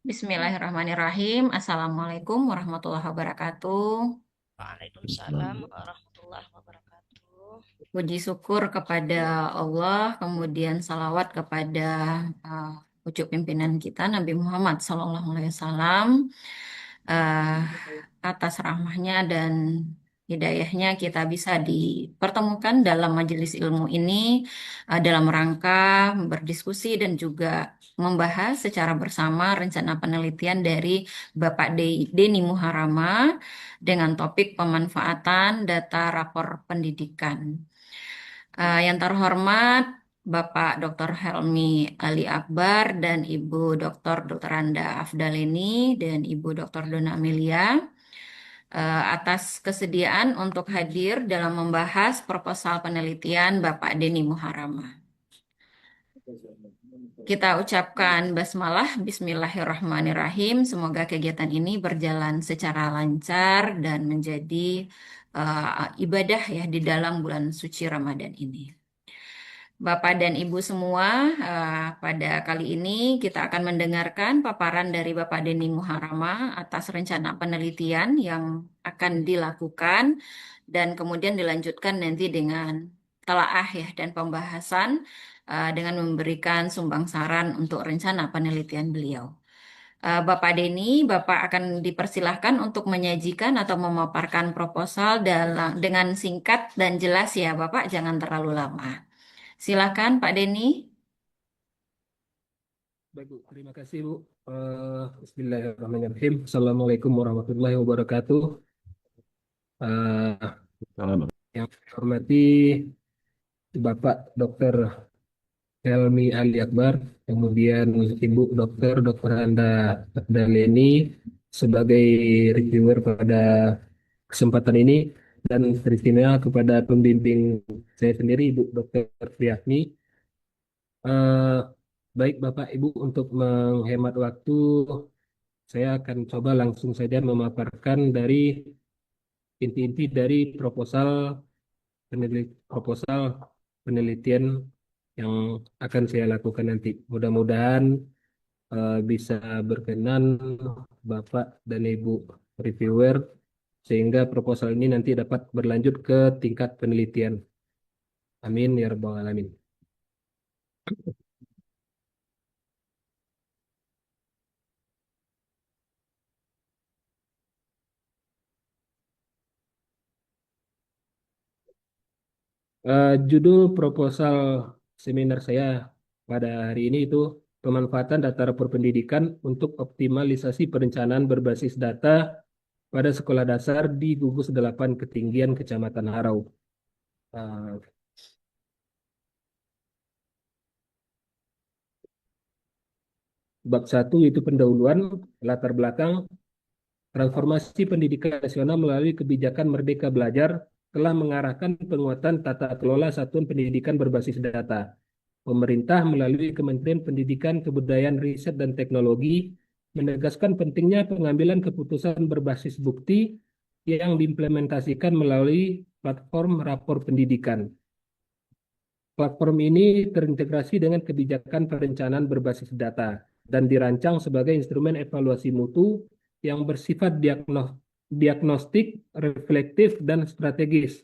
Bismillahirrahmanirrahim. Assalamualaikum warahmatullahi wabarakatuh. Waalaikumsalam warahmatullahi wabarakatuh. Puji syukur kepada Allah, kemudian salawat kepada pucuk pimpinan kita Nabi Muhammad SAW, atas rahmahnya dan hidayahnya kita bisa dipertemukan dalam majelis ilmu ini, dalam rangka berdiskusi dan juga membahas secara bersama rencana penelitian dari Bapak Denny Muharama dengan topik pemanfaatan data rapor pendidikan. Yang terhormat Bapak Dr. Helmi Ali Akbar dan Ibu Dr. Randa Afdaleni dan Ibu Dr. Dona Amelia, atas kesediaan untuk hadir dalam membahas proposal penelitian Bapak Denny Muharama. Kita ucapkan basmalah, Bismillahirrahmanirrahim. Semoga kegiatan ini berjalan secara lancar dan menjadi ibadah ya di dalam bulan suci Ramadan ini. Bapak dan Ibu semua, pada kali ini kita akan mendengarkan paparan dari Bapak Denny Muharama atas rencana penelitian yang akan dilakukan dan kemudian dilanjutkan nanti dengan telaah ya dan pembahasan dengan memberikan sumbang saran untuk rencana penelitian beliau. Bapak Denny, Bapak akan dipersilahkan untuk menyajikan atau memaparkan proposal dengan singkat dan jelas ya, Bapak, jangan terlalu lama. Silakan Pak Denny. Baik, Bu. Terima kasih, Bu. Bismillahirrahmanirrahim. Assalamualaikum warahmatullahi wabarakatuh. Eh, yang saya hormati Bapak Dr. Helmi Ali Akbar, kemudian Ibu Dr. Anda Daleni sebagai reviewer pada kesempatan ini, dan teristimewa kepada pembimbing saya sendiri, Ibu Dr. Priyatmi. Eh, Baik Bapak Ibu, untuk menghemat waktu, saya akan coba langsung saja memaparkan dari inti-inti dari proposal penelitian yang akan saya lakukan nanti. Mudah-mudahan bisa berkenan Bapak dan Ibu reviewer, sehingga proposal ini nanti dapat berlanjut ke tingkat penelitian. Amin ya rabbal alamin. Judul proposal seminar saya pada hari ini itu pemanfaatan data rapor pendidikan untuk optimalisasi perencanaan berbasis data pada sekolah dasar di Gugus 8 Ketinggian Kecamatan Harau. Uh, Bab 1 itu pendahuluan, latar belakang. Transformasi pendidikan nasional melalui kebijakan Merdeka Belajar telah mengarahkan penguatan tata kelola satuan pendidikan berbasis data. Pemerintah melalui Kementerian Pendidikan, Kebudayaan, Riset, dan Teknologi menegaskan pentingnya pengambilan keputusan berbasis bukti yang diimplementasikan melalui platform rapor pendidikan. Platform ini terintegrasi dengan kebijakan perencanaan berbasis data dan dirancang sebagai instrumen evaluasi mutu yang bersifat diagnostik, reflektif, dan strategis.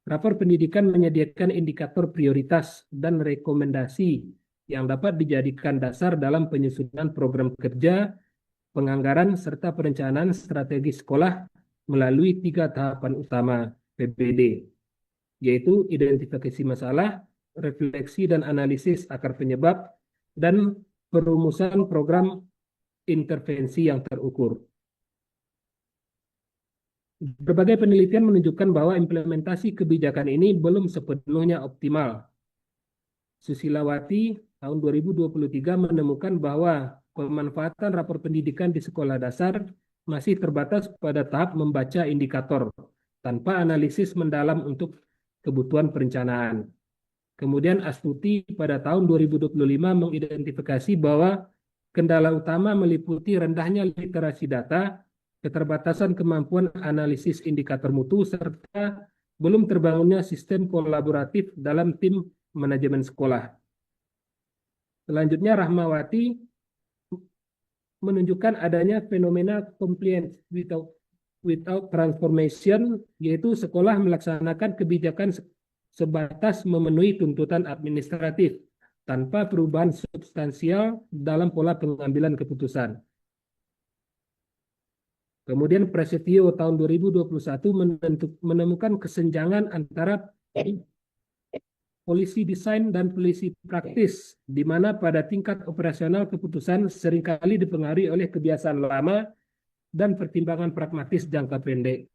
Rapor pendidikan menyediakan indikator prioritas dan rekomendasi yang dapat dijadikan dasar dalam penyusunan program kerja, penganggaran, serta perencanaan strategi sekolah melalui 3 tahapan utama PBD, yaitu identifikasi masalah, refleksi dan analisis akar penyebab, dan perumusan program intervensi yang terukur. Berbagai penelitian menunjukkan bahwa implementasi kebijakan ini belum sepenuhnya optimal. Susilawati tahun 2023 menemukan bahwa pemanfaatan rapor pendidikan di sekolah dasar masih terbatas pada tahap membaca indikator tanpa analisis mendalam untuk kebutuhan perencanaan. Kemudian Astuti pada tahun 2025 mengidentifikasi bahwa kendala utama meliputi rendahnya literasi data, keterbatasan kemampuan analisis indikator mutu, serta belum terbangunnya sistem kolaboratif dalam tim manajemen sekolah. Selanjutnya Rahmawati menunjukkan adanya fenomena compliance without transformation, yaitu sekolah melaksanakan kebijakan sebatas memenuhi tuntutan administratif tanpa perubahan substansial dalam pola pengambilan keputusan. Kemudian Prasetyo tahun 2021 menemukan kesenjangan antara polisi desain dan polisi praktis, di mana pada tingkat operasional keputusan seringkali dipengaruhi oleh kebiasaan lama dan pertimbangan pragmatis jangka pendek.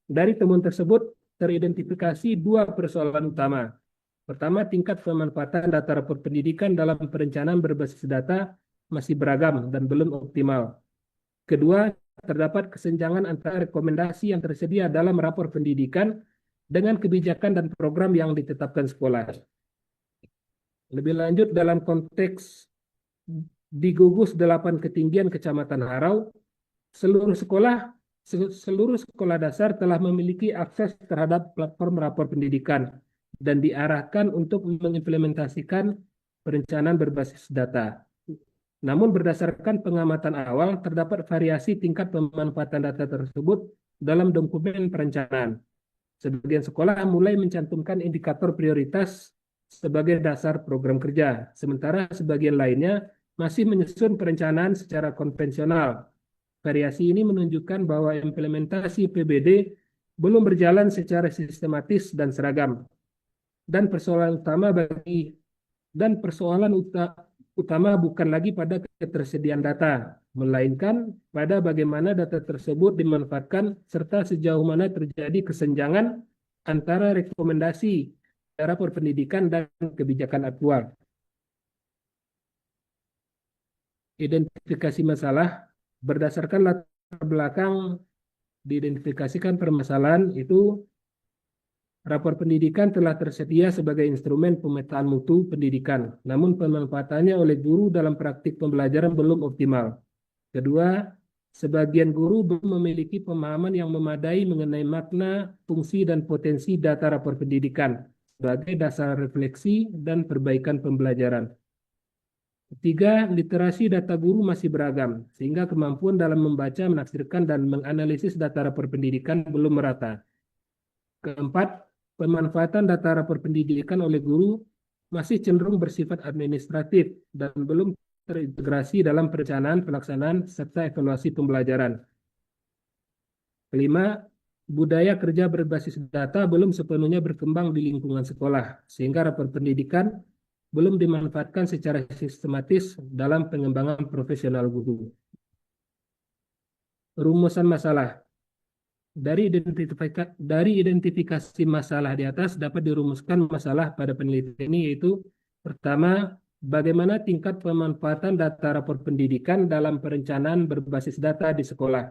Dari temuan tersebut teridentifikasi dua persoalan utama. Pertama, tingkat pemanfaatan data rapor pendidikan dalam perencanaan berbasis data masih beragam dan belum optimal. Kedua, terdapat kesenjangan antara rekomendasi yang tersedia dalam rapor pendidikan dengan kebijakan dan program yang ditetapkan sekolah. Lebih lanjut, dalam konteks di gugus 8 ketinggian Kecamatan Harau, seluruh sekolah dasar telah memiliki akses terhadap platform rapor pendidikan dan diarahkan untuk mengimplementasikan perencanaan berbasis data. Namun berdasarkan pengamatan awal, terdapat variasi tingkat pemanfaatan data tersebut dalam dokumen perencanaan. Sebagian sekolah mulai mencantumkan indikator prioritas sebagai dasar program kerja, sementara sebagian lainnya masih menyusun perencanaan secara konvensional. Variasi ini menunjukkan bahwa implementasi PBD belum berjalan secara sistematis dan seragam. Dan persoalan utama bukan lagi pada ketersediaan data, melainkan pada bagaimana data tersebut dimanfaatkan serta sejauh mana terjadi kesenjangan antara rekomendasi rapor pendidikan dan kebijakan aktual. Identifikasi masalah berdasarkan latar belakang diidentifikasikan permasalahan itu. Rapor pendidikan telah tersedia sebagai instrumen pemetaan mutu pendidikan, namun pemanfaatannya oleh guru dalam praktik pembelajaran belum optimal. Kedua, sebagian guru belum memiliki pemahaman yang memadai mengenai makna, fungsi, dan potensi data rapor pendidikan sebagai dasar refleksi dan perbaikan pembelajaran. Ketiga, literasi data guru masih beragam, sehingga kemampuan dalam membaca, menafsirkan, dan menganalisis data rapor pendidikan belum merata. Keempat, pemanfaatan data rapor pendidikan oleh guru masih cenderung bersifat administratif dan belum terintegrasi dalam perencanaan, pelaksanaan, serta evaluasi pembelajaran. Kelima, budaya kerja berbasis data belum sepenuhnya berkembang di lingkungan sekolah, sehingga rapor pendidikan belum dimanfaatkan secara sistematis dalam pengembangan profesional guru. Rumusan masalah. Dari identifikasi masalah di atas dapat dirumuskan masalah pada penelitian ini, yaitu pertama, bagaimana tingkat pemanfaatan data rapor pendidikan dalam perencanaan berbasis data di sekolah.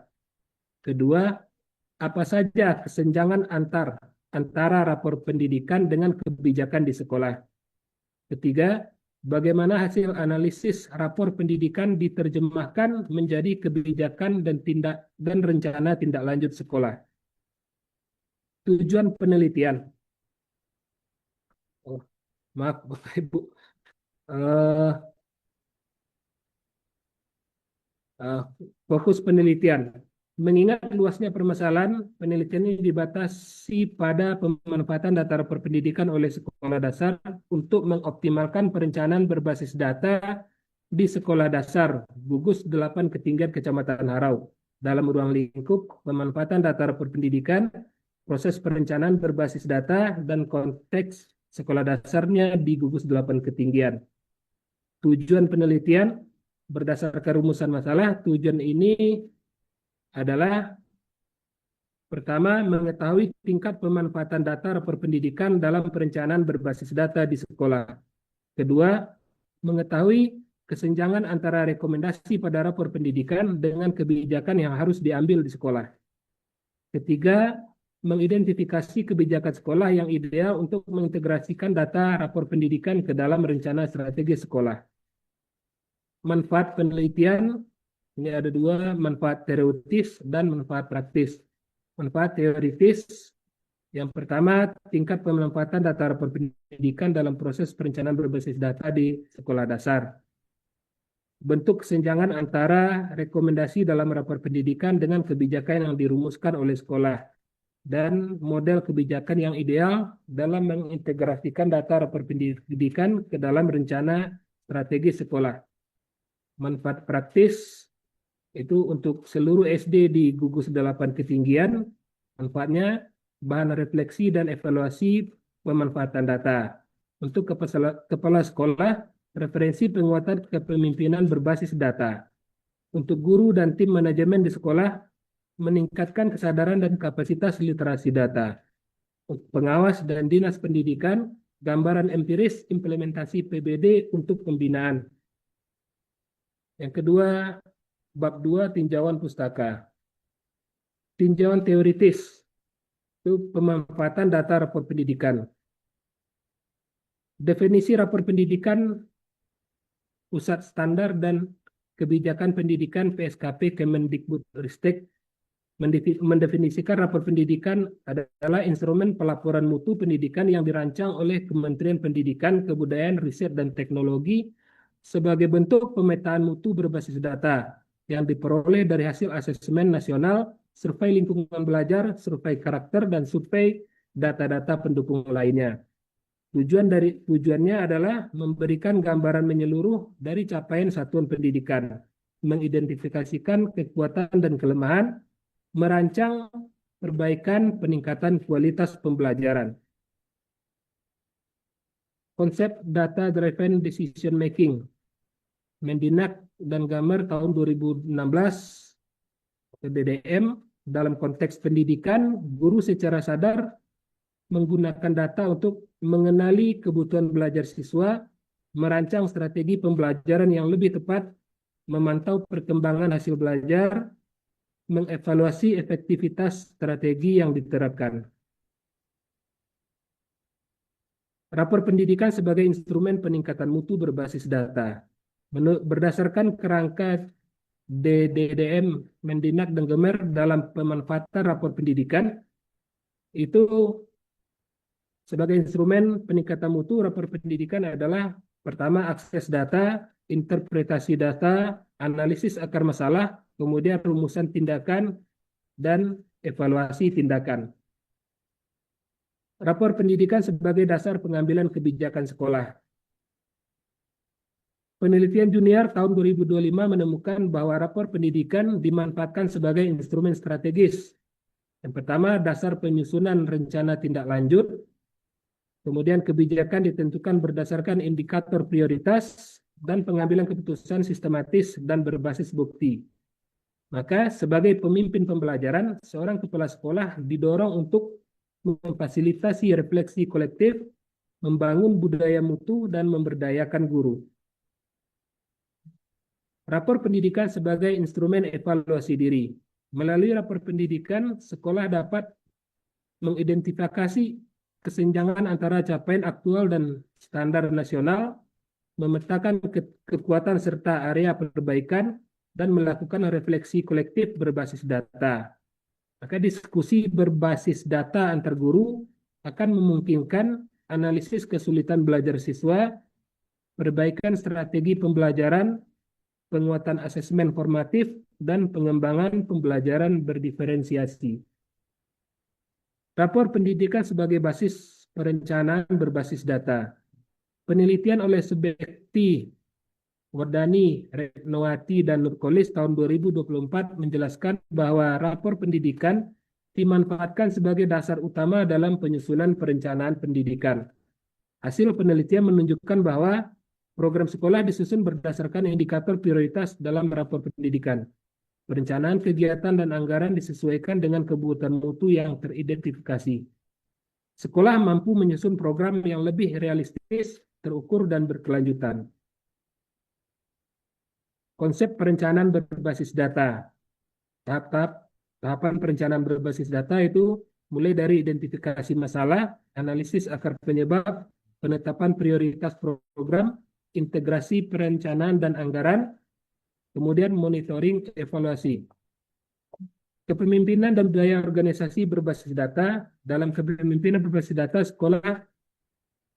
Kedua, apa saja kesenjangan antara rapor pendidikan dengan kebijakan di sekolah. Ketiga, bagaimana hasil analisis rapor pendidikan diterjemahkan menjadi kebijakan dan rencana tindak lanjut sekolah. Tujuan penelitian. Oh, maaf Bapak Ibu. Fokus penelitian. Mengingat luasnya permasalahan, penelitian ini dibatasi pada pemanfaatan data rapor pendidikan oleh sekolah dasar untuk mengoptimalkan perencanaan berbasis data di sekolah dasar gugus 8 ketinggian Kecamatan Harau dalam ruang lingkup pemanfaatan data rapor pendidikan, proses perencanaan berbasis data, dan konteks sekolah dasarnya di gugus 8 ketinggian. Tujuan penelitian berdasarkan rumusan masalah, tujuan ini adalah pertama, mengetahui tingkat pemanfaatan data rapor pendidikan dalam perencanaan berbasis data di sekolah. Kedua, mengetahui kesenjangan antara rekomendasi pada rapor pendidikan dengan kebijakan yang harus diambil di sekolah. Ketiga, mengidentifikasi kebijakan sekolah yang ideal untuk mengintegrasikan data rapor pendidikan ke dalam rencana strategi sekolah. Manfaat penelitian, ini ada dua, manfaat teoritis dan manfaat praktis. Manfaat teoritis, yang pertama, tingkat pemanfaatan data rapor pendidikan dalam proses perencanaan berbasis data di sekolah dasar. bentuk kesenjangan antara rekomendasi dalam rapor pendidikan dengan kebijakan yang dirumuskan oleh sekolah, dan model kebijakan yang ideal dalam mengintegrasikan data rapor pendidikan ke dalam rencana strategi sekolah. Manfaat praktis itu untuk seluruh SD di gugus 8 ketinggian, manfaatnya bahan refleksi dan evaluasi pemanfaatan data. Untuk kepala sekolah, referensi penguatan kepemimpinan berbasis data. Untuk guru dan tim manajemen di sekolah, meningkatkan kesadaran dan kapasitas literasi data. Untuk pengawas dan dinas pendidikan, gambaran empiris implementasi PBD untuk pembinaan. Yang kedua, bab 2 tinjauan pustaka. Tinjauan teoritis itu pemanfaatan data rapor pendidikan. Definisi rapor pendidikan, pusat standar dan kebijakan pendidikan PSKP Kemendikbudristek mendefinisikan rapor pendidikan adalah instrumen pelaporan mutu pendidikan yang dirancang oleh Kementerian Pendidikan, Kebudayaan, Riset, dan Teknologi sebagai bentuk pemetaan mutu berbasis data yang diperoleh dari hasil asesmen nasional, survei lingkungan belajar, survei karakter, dan survei data-data pendukung lainnya. Tujuannya adalah memberikan gambaran menyeluruh dari capaian satuan pendidikan, mengidentifikasikan kekuatan dan kelemahan, merancang perbaikan peningkatan kualitas pembelajaran. Konsep Data Driven Decision Making, Mendinak dan Gamer tahun 2016, DDM, dalam konteks pendidikan, guru secara sadar menggunakan data untuk mengenali kebutuhan belajar siswa, merancang strategi pembelajaran yang lebih tepat, memantau perkembangan hasil belajar, mengevaluasi efektivitas strategi yang diterapkan. Rapor pendidikan sebagai instrumen peningkatan mutu berbasis data. Berdasarkan kerangka DDM, Mendinak, dan Gemer dalam pemanfaatan rapor pendidikan, itu sebagai instrumen peningkatan mutu, rapor pendidikan adalah pertama akses data, interpretasi data, analisis akar masalah, kemudian rumusan tindakan, dan evaluasi tindakan. Rapor pendidikan sebagai dasar pengambilan kebijakan sekolah. Penelitian junior tahun 2025 menemukan bahwa rapor pendidikan dimanfaatkan sebagai instrumen strategis. Yang pertama, dasar penyusunan rencana tindak lanjut. Kemudian kebijakan ditentukan berdasarkan indikator prioritas dan pengambilan keputusan sistematis dan berbasis bukti. Maka sebagai pemimpin pembelajaran, seorang kepala sekolah didorong untuk memfasilitasi refleksi kolektif, membangun budaya mutu, dan memberdayakan guru. Rapor pendidikan sebagai instrumen evaluasi diri. Melalui rapor pendidikan, sekolah dapat mengidentifikasi kesenjangan antara capaian aktual dan standar nasional, memetakan kekuatan serta area perbaikan, dan melakukan refleksi kolektif berbasis data. Maka diskusi berbasis data antar guru akan memungkinkan analisis kesulitan belajar siswa, perbaikan strategi pembelajaran, penguatan asesmen formatif, dan pengembangan pembelajaran berdiferensiasi. Rapor pendidikan sebagai basis perencanaan berbasis data. Penelitian oleh Subekti, Wardani, Retnowati, dan Nurkolis tahun 2024 menjelaskan bahwa rapor pendidikan dimanfaatkan sebagai dasar utama dalam penyusunan perencanaan pendidikan. Hasil penelitian menunjukkan bahwa program sekolah disusun berdasarkan indikator prioritas dalam rapor pendidikan. Perencanaan kegiatan dan anggaran disesuaikan dengan kebutuhan mutu yang teridentifikasi. Sekolah mampu menyusun program yang lebih realistis, terukur, dan berkelanjutan. Konsep perencanaan berbasis data. Tahapan perencanaan berbasis data itu mulai dari identifikasi masalah, analisis akar penyebab, penetapan prioritas program, integrasi perencanaan dan anggaran, kemudian monitoring evaluasi. Kepemimpinan dan budaya organisasi berbasis data. Dalam kepemimpinan berbasis data,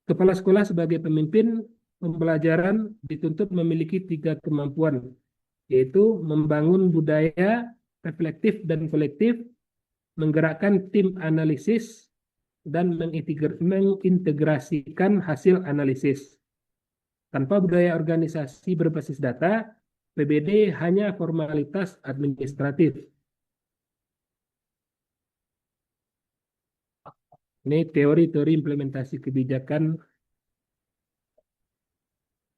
kepala sekolah sebagai pemimpin pembelajaran dituntut memiliki tiga kemampuan, yaitu membangun budaya reflektif dan kolektif, menggerakkan tim analisis, dan mengintegrasikan hasil analisis. Tanpa budaya organisasi berbasis data, PBD hanya formalitas administratif. Ini teori-teori implementasi kebijakan.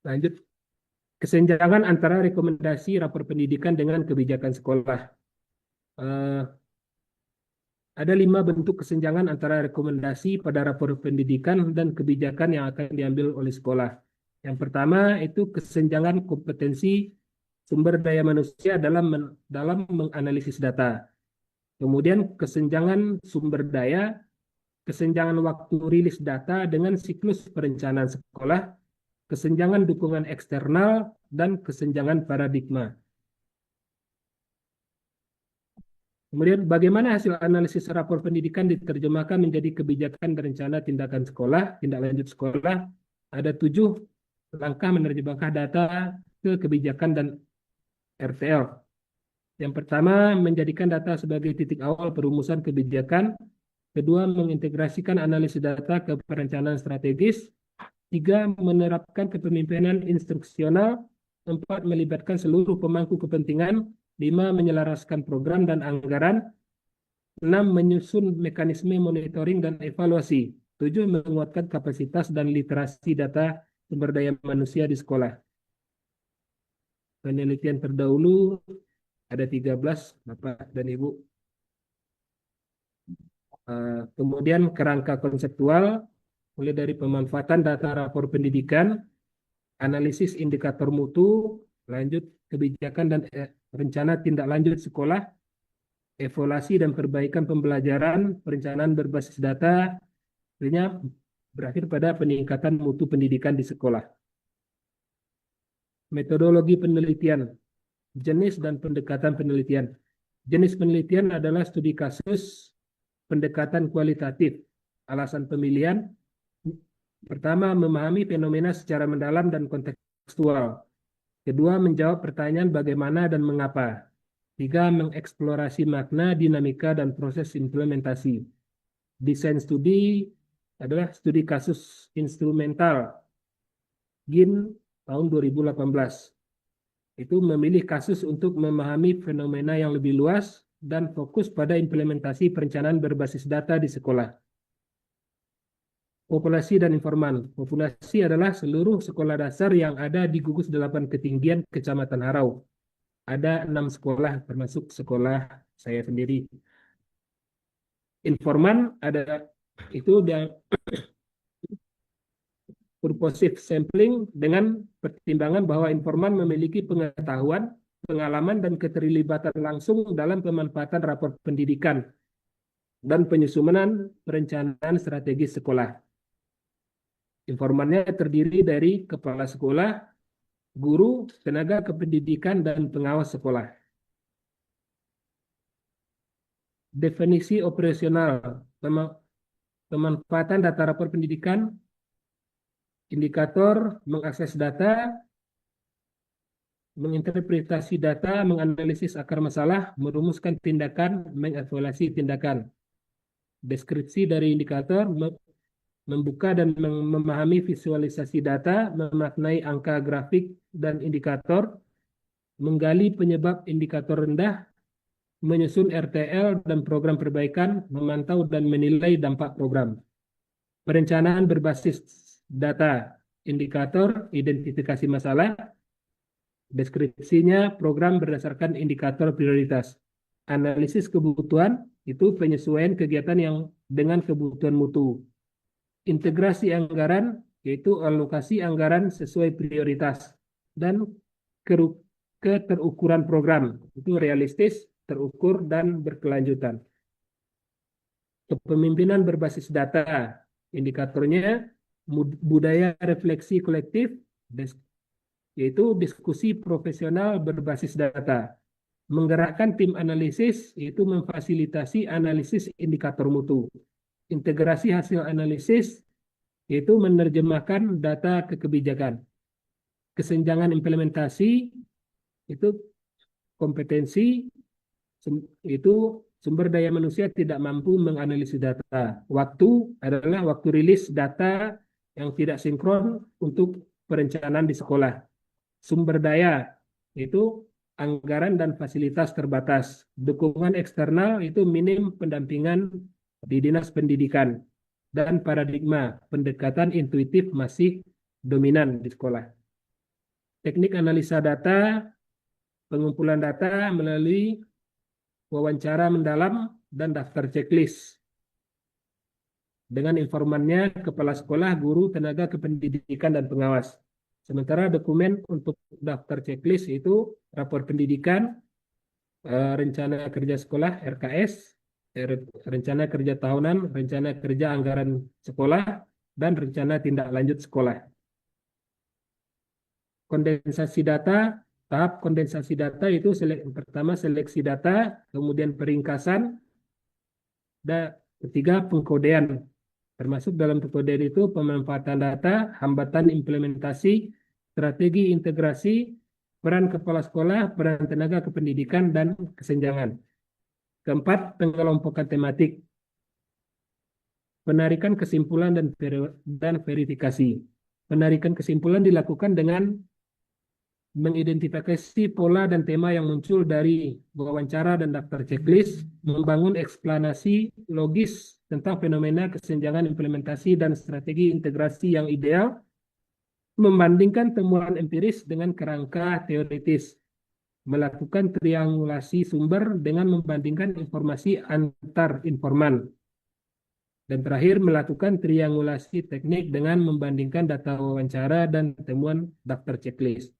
Lanjut, kesenjangan antara rekomendasi rapor pendidikan dengan kebijakan sekolah. Eh, ada 5 bentuk kesenjangan antara rekomendasi pada rapor pendidikan dan kebijakan yang akan diambil oleh sekolah. Yang pertama itu kesenjangan kompetensi sumber daya manusia dalam menganalisis data. Kemudian kesenjangan sumber daya, kesenjangan waktu rilis data dengan siklus perencanaan sekolah, kesenjangan dukungan eksternal, dan kesenjangan paradigma. Kemudian bagaimana hasil analisis rapor pendidikan diterjemahkan menjadi kebijakan dan rencana tindakan sekolah, tindak lanjut sekolah. Ada 7 langkah menerjemahkan data ke kebijakan dan RTL. Yang pertama, menjadikan data sebagai titik awal perumusan kebijakan. Kedua, mengintegrasikan analisis data ke perencanaan strategis. 3, menerapkan kepemimpinan instruksional. 4, melibatkan seluruh pemangku kepentingan. 5, menyelaraskan program dan anggaran. 6, menyusun mekanisme monitoring dan evaluasi. 7, menguatkan kapasitas dan literasi data sumber daya manusia di sekolah. Penelitian terdahulu ada 13, Bapak dan Ibu. Kemudian kerangka konseptual, mulai dari pemanfaatan data rapor pendidikan, analisis indikator mutu, lanjut kebijakan dan rencana tindak lanjut sekolah, evaluasi dan perbaikan pembelajaran, perencanaan berbasis data, akhirnya berakhir pada peningkatan mutu pendidikan di sekolah. Metodologi penelitian, jenis dan pendekatan penelitian. Jenis penelitian adalah studi kasus, pendekatan kualitatif. Alasan pemilihan, pertama, memahami fenomena secara mendalam dan kontekstual. Kedua, menjawab pertanyaan bagaimana dan mengapa. 3, mengeksplorasi makna, dinamika, dan proses implementasi. Desain studi adalah studi kasus instrumental. GIN tahun 2018. Itu memilih kasus untuk memahami fenomena yang lebih luas dan fokus pada implementasi perencanaan berbasis data di sekolah. Populasi dan informan. Populasi adalah seluruh sekolah dasar yang ada di gugus 8 ketinggian Kecamatan Harau. Ada 6 sekolah termasuk sekolah saya sendiri. Informan ada itu dia purposive sampling dengan pertimbangan bahwa informan memiliki pengetahuan, pengalaman, dan keterlibatan langsung dalam pemanfaatan rapor pendidikan dan penyusunan perencanaan strategis sekolah. Informannya terdiri dari kepala sekolah, guru, tenaga kependidikan, dan pengawas sekolah. Definisi operasional, pemanfaatan data rapor pendidikan, indikator, mengakses data, menginterpretasi data, menganalisis akar masalah, merumuskan tindakan, mengevaluasi tindakan. Deskripsi dari indikator, membuka dan memahami visualisasi data, memaknai angka grafik dan indikator, menggali penyebab indikator rendah, menyusun RTL dan program perbaikan, memantau dan menilai dampak program. Perencanaan berbasis data, indikator, identifikasi masalah, deskripsinya program berdasarkan indikator prioritas. Analisis kebutuhan, itu penyesuaian kegiatan yang dengan kebutuhan mutu. Integrasi anggaran, yaitu alokasi anggaran sesuai prioritas. Dan keterukuran program, itu realistis, terukur, dan berkelanjutan. Kepemimpinan berbasis data, indikatornya budaya refleksi kolektif, yaitu diskusi profesional berbasis data. Menggerakkan tim analisis, yaitu memfasilitasi analisis indikator mutu. Integrasi hasil analisis, yaitu menerjemahkan data ke kebijakan. kesenjangan implementasi itu kompetensi itu sumber daya manusia tidak mampu menganalisis data. Waktu adalah waktu rilis data yang tidak sinkron untuk perencanaan di sekolah. Sumber daya itu anggaran dan fasilitas terbatas. Dukungan eksternal itu minim pendampingan di dinas pendidikan. Dan paradigma pendekatan intuitif masih dominan di sekolah. Teknik analisa data, pengumpulan data melalui wawancara mendalam dan daftar checklist. Dengan informannya kepala sekolah, guru, tenaga kependidikan, dan pengawas. Sementara dokumen untuk daftar checklist itu rapor pendidikan, rencana kerja sekolah (RKS), rencana kerja tahunan, rencana kerja anggaran sekolah, dan rencana tindak lanjut sekolah. Kondensasi data, tahap kondensasi data itu pertama seleksi data, kemudian peringkasan, dan ketiga pengkodean. Termasuk dalam pengkodean itu pemanfaatan data, hambatan implementasi, strategi integrasi, peran kepala sekolah, peran tenaga kependidikan, dan kesenjangan. Keempat, pengelompokan tematik, penarikan kesimpulan dan verifikasi. Penarikan kesimpulan dilakukan dengan mengidentifikasi pola dan tema yang muncul dari wawancara dan daftar checklist, membangun eksplanasi logis tentang fenomena kesenjangan implementasi dan strategi integrasi yang ideal, membandingkan temuan empiris dengan kerangka teoritis, melakukan triangulasi sumber dengan membandingkan informasi antar informan, dan terakhir melakukan triangulasi teknik dengan membandingkan data wawancara dan temuan daftar checklist.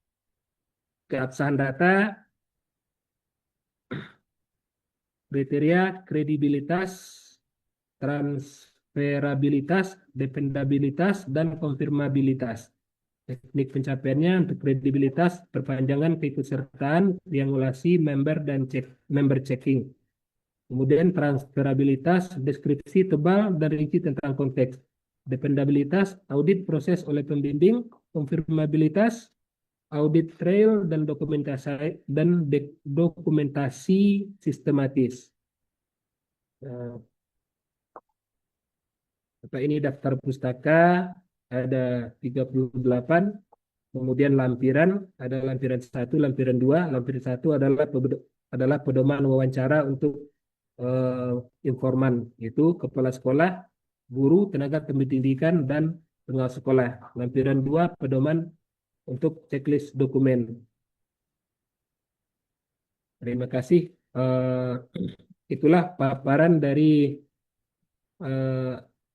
Keabsahan data, kriteria kredibilitas, transferabilitas, dependabilitas, dan konfirmabilitas. Teknik pencapaiannya untuk kredibilitas, perpanjangan keikutsertaan, triangulasi, member checking. Kemudian transferabilitas, deskripsi tebal dan rinci tentang konteks. Dependabilitas, audit proses oleh pembimbing. Konfirmabilitas, audit trail dan dokumentasi sistematis. Ini daftar pustaka ada 38, kemudian lampiran ada lampiran 1, lampiran 2. Lampiran 1 adalah pedoman wawancara untuk informan, itu kepala sekolah, guru, tenaga pendidikan, dan pengawas sekolah. Lampiran 2 pedoman untuk checklist dokumen. Terima kasih. Itulah paparan dari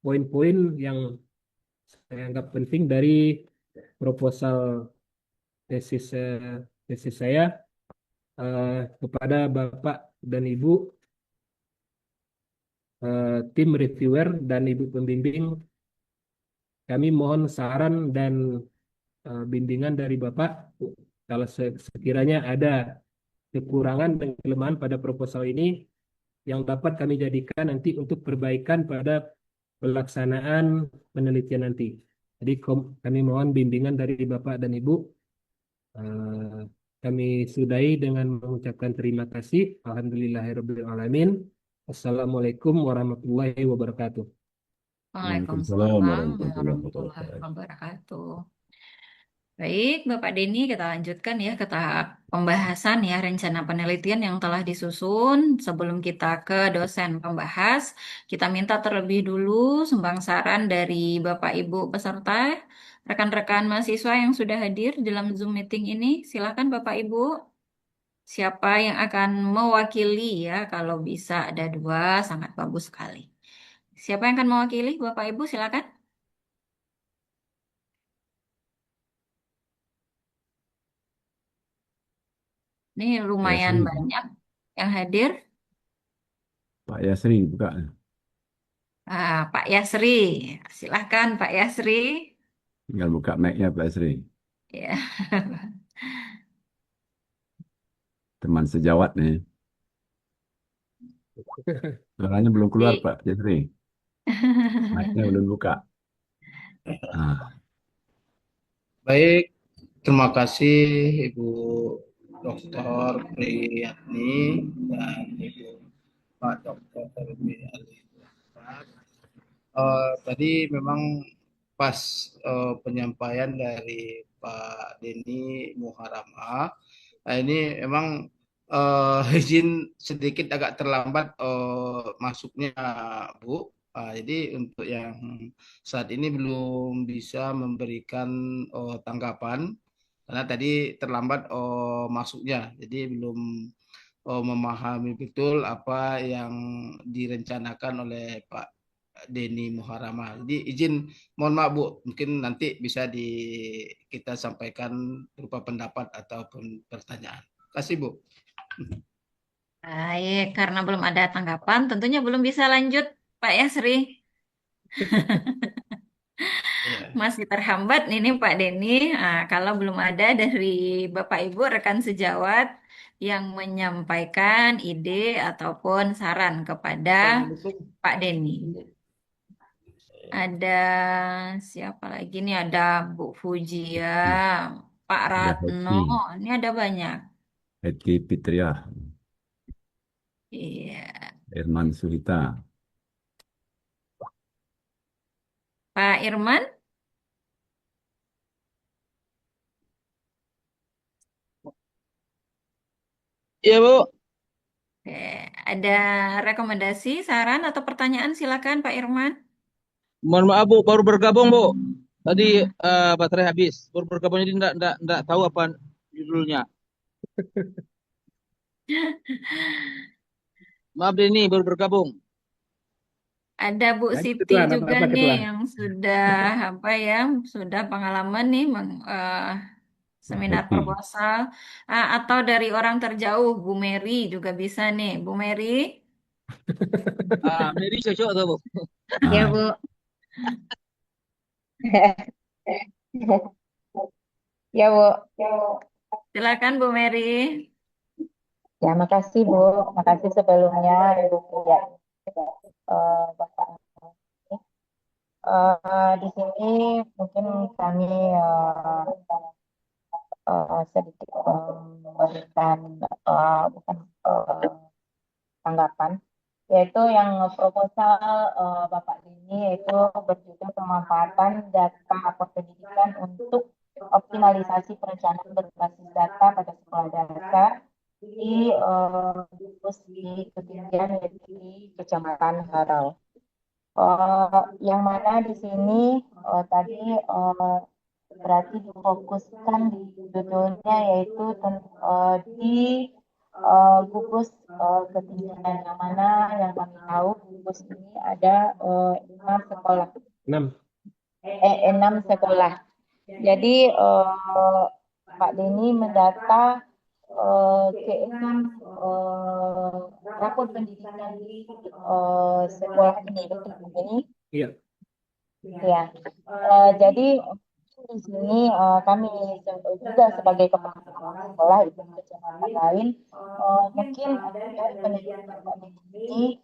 poin-poin yang saya anggap penting dari proposal tesis saya kepada Bapak dan Ibu tim reviewer dan Ibu pembimbing. Kami mohon saran dan bimbingan dari Bapak kalau sekiranya ada kekurangan dan kelemahan pada proposal ini yang dapat kami jadikan nanti untuk perbaikan pada pelaksanaan penelitian nanti. Jadi kami mohon bimbingan dari Bapak dan Ibu. Kami sudahi dengan mengucapkan terima kasih. Alhamdulillahirabbil alamin. Assalamualaikum warahmatullahi wabarakatuh. Waalaikumsalam Waalaikumsalam warahmatullahi warahmatullahi wabarakatuh. wabarakatuh. Baik, Bapak Denny, kita lanjutkan ya ke tahap pembahasan ya rencana penelitian yang telah disusun. Sebelum kita ke dosen pembahas, kita minta terlebih dulu sumbang saran dari Bapak Ibu peserta, rekan-rekan mahasiswa yang sudah hadir dalam Zoom meeting ini. Silakan Bapak Ibu, siapa yang akan mewakili ya? Kalau bisa ada dua, sangat bagus sekali. Siapa yang akan mewakili? Bapak Ibu, silakan. Ini Pak lumayan Yasri, banyak yang hadir. Pak Yasri buka. Pak Yasri, silahkan Pak Yasri. Tinggal buka mic-nya Pak Yasri. Ya. Teman sejawat nih. Suaranya belum keluar Jadi, Pak Yasri. Mic-nya belum buka. Ah, Baik, Terima kasih Ibu Dr. Priyatni dan Ibu Pak Dr. Helmi Ali. Tadi memang pas penyampaian dari Pak Denny Muharama. Nah, ini memang izin sedikit agak terlambat masuknya, Bu. Jadi untuk yang saat ini belum bisa memberikan tanggapan karena tadi terlambat masuknya. Jadi belum memahami betul apa yang direncanakan oleh Pak Denny Muharama. Jadi izin, mohon maaf Bu, mungkin nanti bisa kita sampaikan berupa pendapat ataupun pertanyaan. Terima kasih Bu. Baik, karena belum ada tanggapan, tentunya belum bisa lanjut, Pak Yasri. Ya. Masih terhambat ini Pak Denny. Nah, kalau belum ada dari Bapak Ibu rekan sejawat yang menyampaikan ide ataupun saran kepada Pak Denny. Ada siapa lagi nih? Ada Bu Fujia, Pak Ada Ratno. Hetki, Ini ada banyak. Hetki Fitriah, Iya, Irman Suhita. Pak Irman. Iya, Bu. Oke, ada rekomendasi, saran atau pertanyaan silakan Pak Irman. Mohon maaf, Bu. Baru bergabung, Bu. Tadi baterai habis. Baru bergabung jadi enggak tahu apa judulnya. Maaf, Denny, baru bergabung. Ada Bu Lanjut Siti Ketua, juga apa nih Ketua? yang sudah apa ya, sudah pengalaman nih seminar Hetki, proposal. Atau dari orang terjauh Bu Mary juga bisa nih. Bu Mary. Mary cocok tuh, Bu. Ya ah, Bu. Ya, Bu. Silakan Bu Mary. Ya, makasih, Bu. Makasih sebelumnya, Ibu ya, Bapak. Di sini mungkin kami sedikit memberikan bukan tanggapan, yaitu yang proposal Bapak ini yaitu berjudul pemanfaatan data pendidikan untuk optimalisasi perencanaan berbasis data pada sekolah dasar di di ketinggian yaitu di Kecamatan Harau. Yang mana di sini tadi berarti difokuskan di judulnya yaitu di gugus ketinggian yang mana yang kami tahu gugus ini ada 6 sekolah, 6. 6 sekolah. Jadi Pak Denny mendata ke-6 rapor pendidikan di sekolah ini, betul Bu Denny? Iya. Ya, jadi di sini kami juga sebagai kepala sekolah itu kecamatan lain mungkin ada penelitian Bapak ini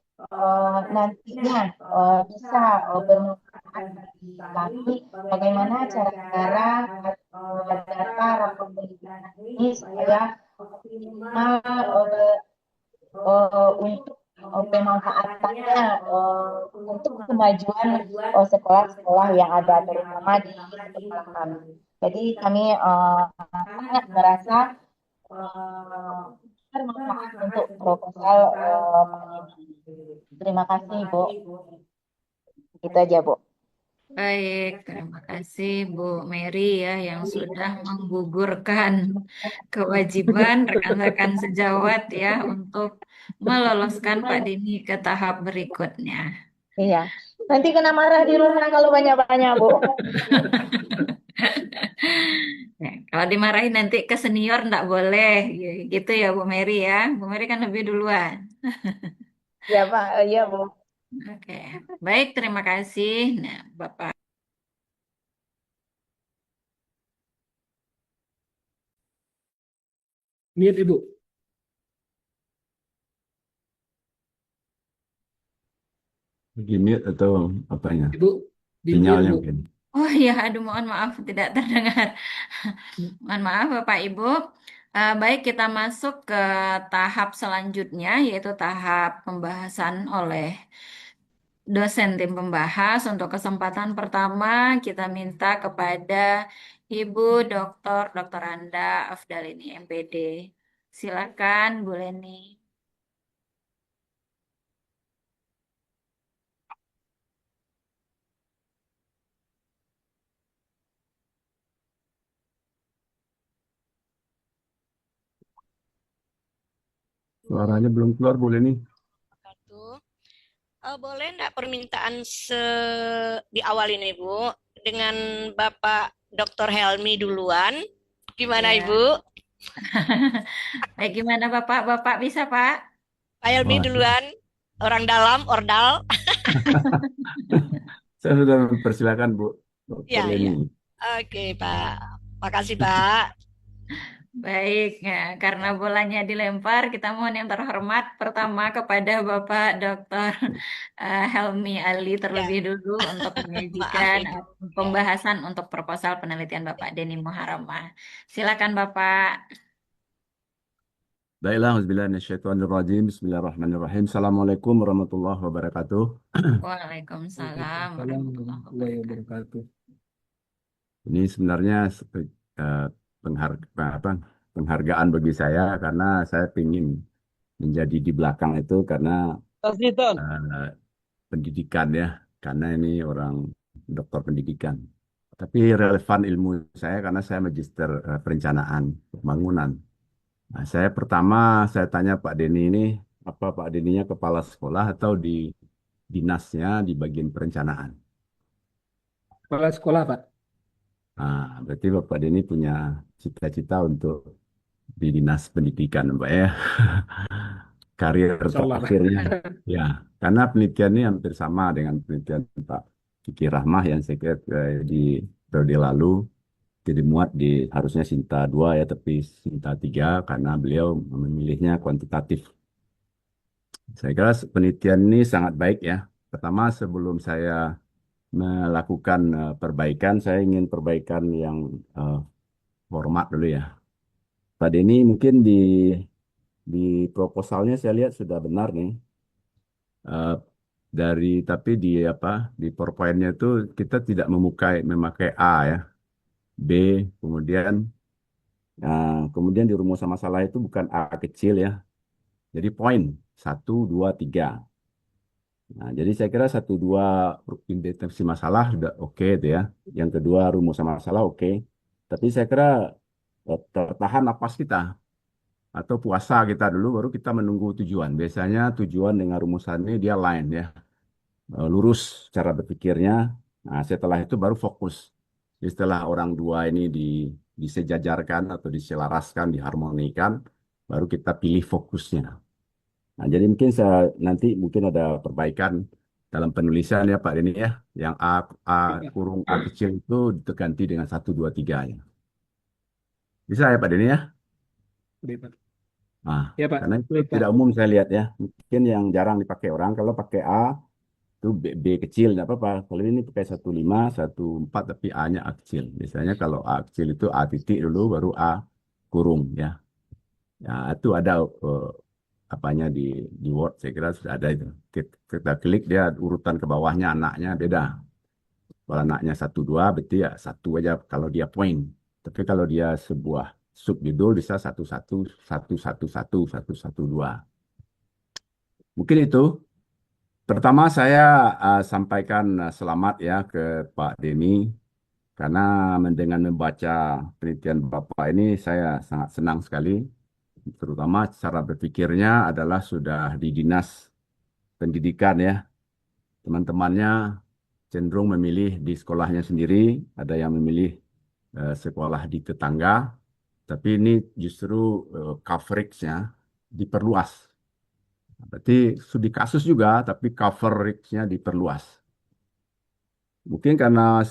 nantinya bisa bermanfaat bagi kami bagaimana cara-cara data rapor pendidikan ini supaya optimal untuk pemanfaatannya untuk kemajuan sekolah-sekolah yang ada terutama di sekolah kami. Jadi kami sangat merasa bermanfaat untuk proposal Pak Denny. Terima kasih, Bu. Itu aja, Bu. Baik, terima kasih Bu Mary ya yang sudah menggugurkan kewajiban rekan-rekan sejawat ya untuk meloloskan Pak Denny ke tahap berikutnya. Iya. Nanti kena marah di rumah kalau banyak-banyak, Bu. Ya, kalau dimarahin nanti ke senior enggak boleh gitu ya Bu Mary ya. Bu Mary kan lebih duluan. Iya, Pak. Iya, Bu. Oke, baik terima kasih. Nah, Bapak. Mute Ibu. di mute atau apanya? Ibu, di mute Sinyalnya Ibu. mungkin. Oh iya, aduh mohon maaf tidak terdengar. Mohon maaf Bapak Ibu. Baik, kita masuk ke tahap selanjutnya, yaitu tahap pembahasan oleh dosen tim pembahas. Untuk kesempatan pertama, kita minta kepada Ibu Dr. Anda Afdalini MPD. Silakan, Bu Leni. Suaranya belum keluar, boleh nih. Wabarakatuh. Boleh enggak permintaan diawalin Ibu dengan Bapak Dr. Helmi duluan? Gimana Ya. Ibu? Baik, gimana Bapak? Bapak bisa, Pak? Pak Helmi Wah, duluan. Orang dalam, ordal. saya sudah mempersilakan Bu Dr. Ya, Leni. ya. Oke, Pak. Makasih, Pak. Baik, ya, karena bolanya dilempar, kita mohon yang terhormat pertama kepada Bapak Dr. Helmi Ali Ya, terlebih dulu untuk maaf menyajikan Ibu. Ya. pembahasan untuk proposal penelitian Bapak Deni Muharamah. Silakan Bapak. Baiklah, Auzubillahiminasyaitonirrajim. Bismillahirrahmanirrahim. Assalamualaikum warahmatullahi wabarakatuh. Waalaikumsalam Waalaikumsalam warahmatullahi warahmatullahi wabarakatuh. wabarakatuh. Ini sebenarnya eh, penghargaan bagi saya karena saya ingin menjadi di belakang itu karena Tasniton. eh, pendidikan ya, karena ini orang dokter pendidikan. Tapi relevan ilmu saya karena saya magister perencanaan pembangunan. Nah, saya tanya Pak Denny ini, apa Pak Denny-nya kepala sekolah atau di dinasnya di bagian perencanaan? Kepala sekolah, Pak. Nah, berarti Bapak Denny punya cita-cita untuk di dinas pendidikan, Pak ya. Karir Insya Allah, Pak. terakhirnya, ya, karena penelitian ini hampir sama dengan penelitian Pak Kiki Rahmah yang saya kira di periode lalu jadi muat di harusnya Sinta 2 ya, tapi Sinta 3 karena beliau memilihnya kuantitatif. Saya kira penelitian ini sangat baik ya. Pertama, sebelum saya melakukan perbaikan, saya ingin perbaikan yang eh, format dulu ya. Pak Denny mungkin di proposalnya saya lihat sudah benar nih. Eh, tapi di di PowerPoint-nya itu kita tidak memakai A ya, B, kemudian kemudian di rumusan masalah itu bukan A kecil ya. Jadi poin 1, 2, 3. Nah, jadi saya kira 1, 2 deteksi masalah sudah oke itu ya. Yang kedua rumusan masalah oke. Tapi saya kira tertahan napas kita atau puasa kita dulu baru kita menunggu tujuan. Biasanya tujuan dengan rumusan ini dia line ya, lurus cara berpikirnya. Nah, setelah itu baru fokus. Jadi setelah orang dua ini disejajarkan atau diselaraskan, diharmonikan, baru kita pilih fokusnya. Nah, jadi mungkin nanti mungkin ada perbaikan dalam penulisan ya Pak Denny ya. Yang A kurung A kecil itu diganti dengan 1, 2, 3 ya. Bisa ya Pak Denny ya? Baik, Pak. Nah, Ya, Pak. karena itu Baik, Pak. tidak umum saya lihat ya. Mungkin yang jarang dipakai orang kalau pakai A itu B kecil nggak apa-apa. Kalau ini pakai 1, 5, 1, 4 tapi A-nya A kecil. Biasanya kalau A kecil itu A titik dulu baru A kurung ya. Ya itu ada apanya di Word saya kira sudah ada itu. Kita klik dia urutan ke bawahnya anaknya beda. Kalau anaknya 1, 2 berarti ya satu aja kalau dia poin. Tapi kalau dia sebuah subjudul bisa 1, 1, 1, 1, 1, 1, 2. Mungkin itu. Pertama saya sampaikan selamat ya ke Pak Denny karena dengan membaca penelitian Bapak ini saya sangat senang sekali. Terutama cara berpikirnya adalah sudah di dinas pendidikan ya. Teman-temannya cenderung memilih di sekolahnya sendiri, ada yang memilih sekolah di tetangga, tapi ini justru coverage-nya diperluas. Berarti studi kasus juga, tapi coverage-nya diperluas. Mungkin karena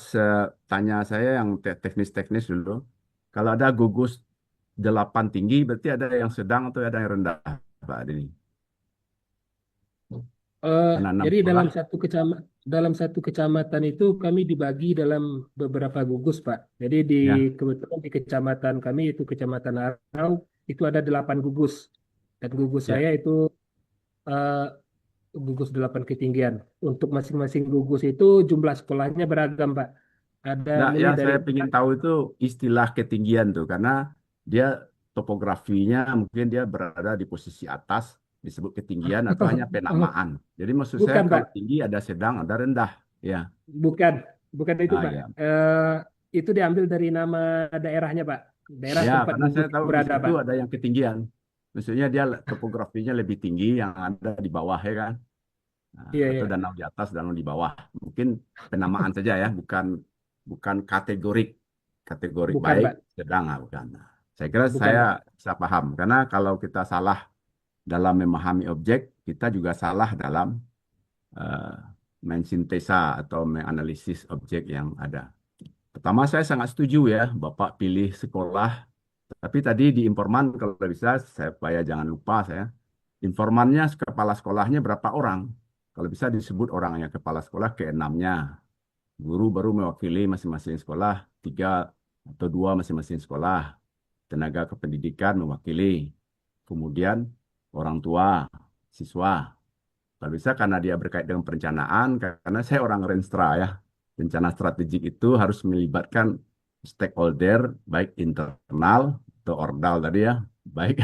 tanya saya yang teknis-teknis dulu, kalau ada gugus 8 tinggi, berarti ada yang sedang atau ada yang rendah, Pak Denny? Karena 6 Jadi sekolah. dalam satu kecamatan itu kami dibagi dalam beberapa gugus, Pak. Jadi Ya, kebetulan di kecamatan kami itu Kecamatan Harau itu ada 8 gugus dan gugus ya. saya itu eh, gugus 8 ketinggian. Untuk masing-masing gugus itu jumlah sekolahnya beragam, Pak. Ada Nah, mulai yang dari saya ingin tahu itu istilah ketinggian tuh, karena dia topografinya mungkin dia berada di posisi atas, disebut ketinggian atau hanya penamaan. Jadi maksud saya bukan, kalau Pak. tinggi ada sedang, ada rendah. Ya, Bukan, bukan itu, ah Pak. ya, Itu diambil dari nama daerahnya, Pak. Daerah ya, tempat karena gugus saya itu tahu di berada, situ Pak. ada yang ketinggian. Maksudnya dia topografinya lebih tinggi, yang ada di bawah ya kan. Nah, Iya, atau iya. danau di atas, danau di bawah. Mungkin penamaan saja ya, bukan bukan kategorik Bukan, baik, Pak. sedang, bukan. Nah, saya kira Bukan, saya Pak. bisa paham, karena kalau kita salah dalam memahami objek, kita juga salah dalam eh, mensintesa atau menganalisis objek yang ada. Pertama, saya sangat setuju ya, Bapak pilih sekolah. Tapi tadi di informan kalau bisa, supaya jangan lupa saya, informannya kepala sekolahnya berapa orang? Kalau bisa disebut orangnya kepala sekolah keenamnya. Guru baru mewakili masing-masing sekolah, tiga atau dua masing-masing sekolah. Tenaga kependidikan mewakili. Kemudian orang tua, siswa. Kalau bisa karena dia berkait dengan perencanaan, karena saya orang Renstra ya. Rencana strategik itu harus melibatkan stakeholder, baik internal atau ordal tadi ya, baik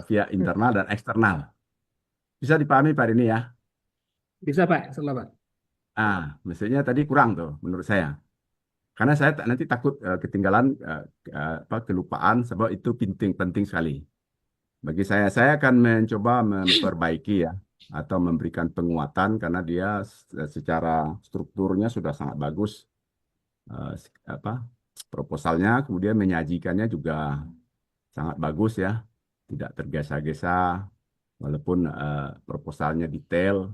via internal dan eksternal. Bisa dipahami Pak ini ya? Bisa, Pak. Selamat. Ah, mestinya tadi kurang tuh menurut saya. Karena saya nanti takut ketinggalan, apa, kelupaan, sebab itu penting sekali. Bagi saya akan mencoba memperbaiki ya, atau memberikan penguatan karena dia secara strukturnya sudah sangat bagus, apa, proposalnya, kemudian menyajikannya juga sangat bagus ya, tidak tergesa-gesa, walaupun proposalnya detail,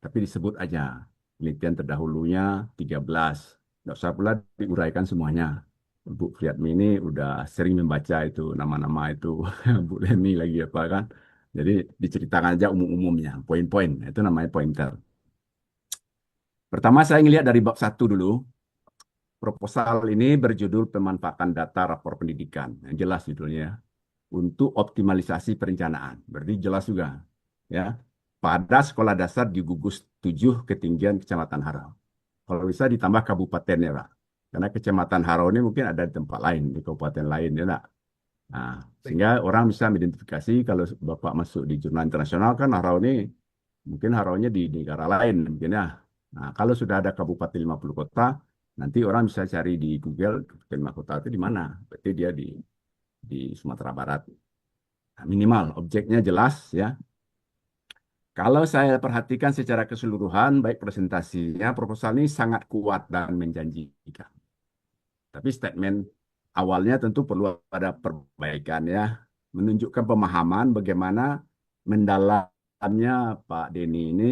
tapi disebut aja penelitian terdahulunya 13. Nggak usah pula diuraikan semuanya. Bu Friatmi ini udah sering membaca itu nama-nama itu, Bu Leni lagi apa kan. Jadi diceritakan aja umum-umumnya, poin-poin. Itu namanya pointer. Pertama saya ngelihat dari bab 1 dulu. Proposal ini berjudul pemanfaatan data rapor pendidikan. Yang jelas judulnya. Untuk optimalisasi perencanaan. Berarti jelas juga. Ya, pada sekolah dasar di gugus 7 ketinggian Kecamatan Harau. Kalau bisa ditambah kabupatennya, Pak. Karena Kecamatan Harau ini mungkin ada di tempat lain, di kabupaten lain, ya, Nak? Nah, sehingga orang bisa mengidentifikasi kalau Bapak masuk di jurnal internasional kan Harau ini mungkin Haraunya di negara lain mungkin ya. Nah, kalau sudah ada kabupaten 50 kota, nanti orang bisa cari di Google kabupaten 50 kota itu di mana. Berarti dia di Sumatera Barat. Nah, minimal objeknya jelas ya. Kalau saya perhatikan secara keseluruhan, baik presentasinya, proposal ini sangat kuat dan menjanjikan. Tapi statement awalnya tentu perlu ada perbaikan ya, menunjukkan pemahaman bagaimana mendalamnya Pak Denny ini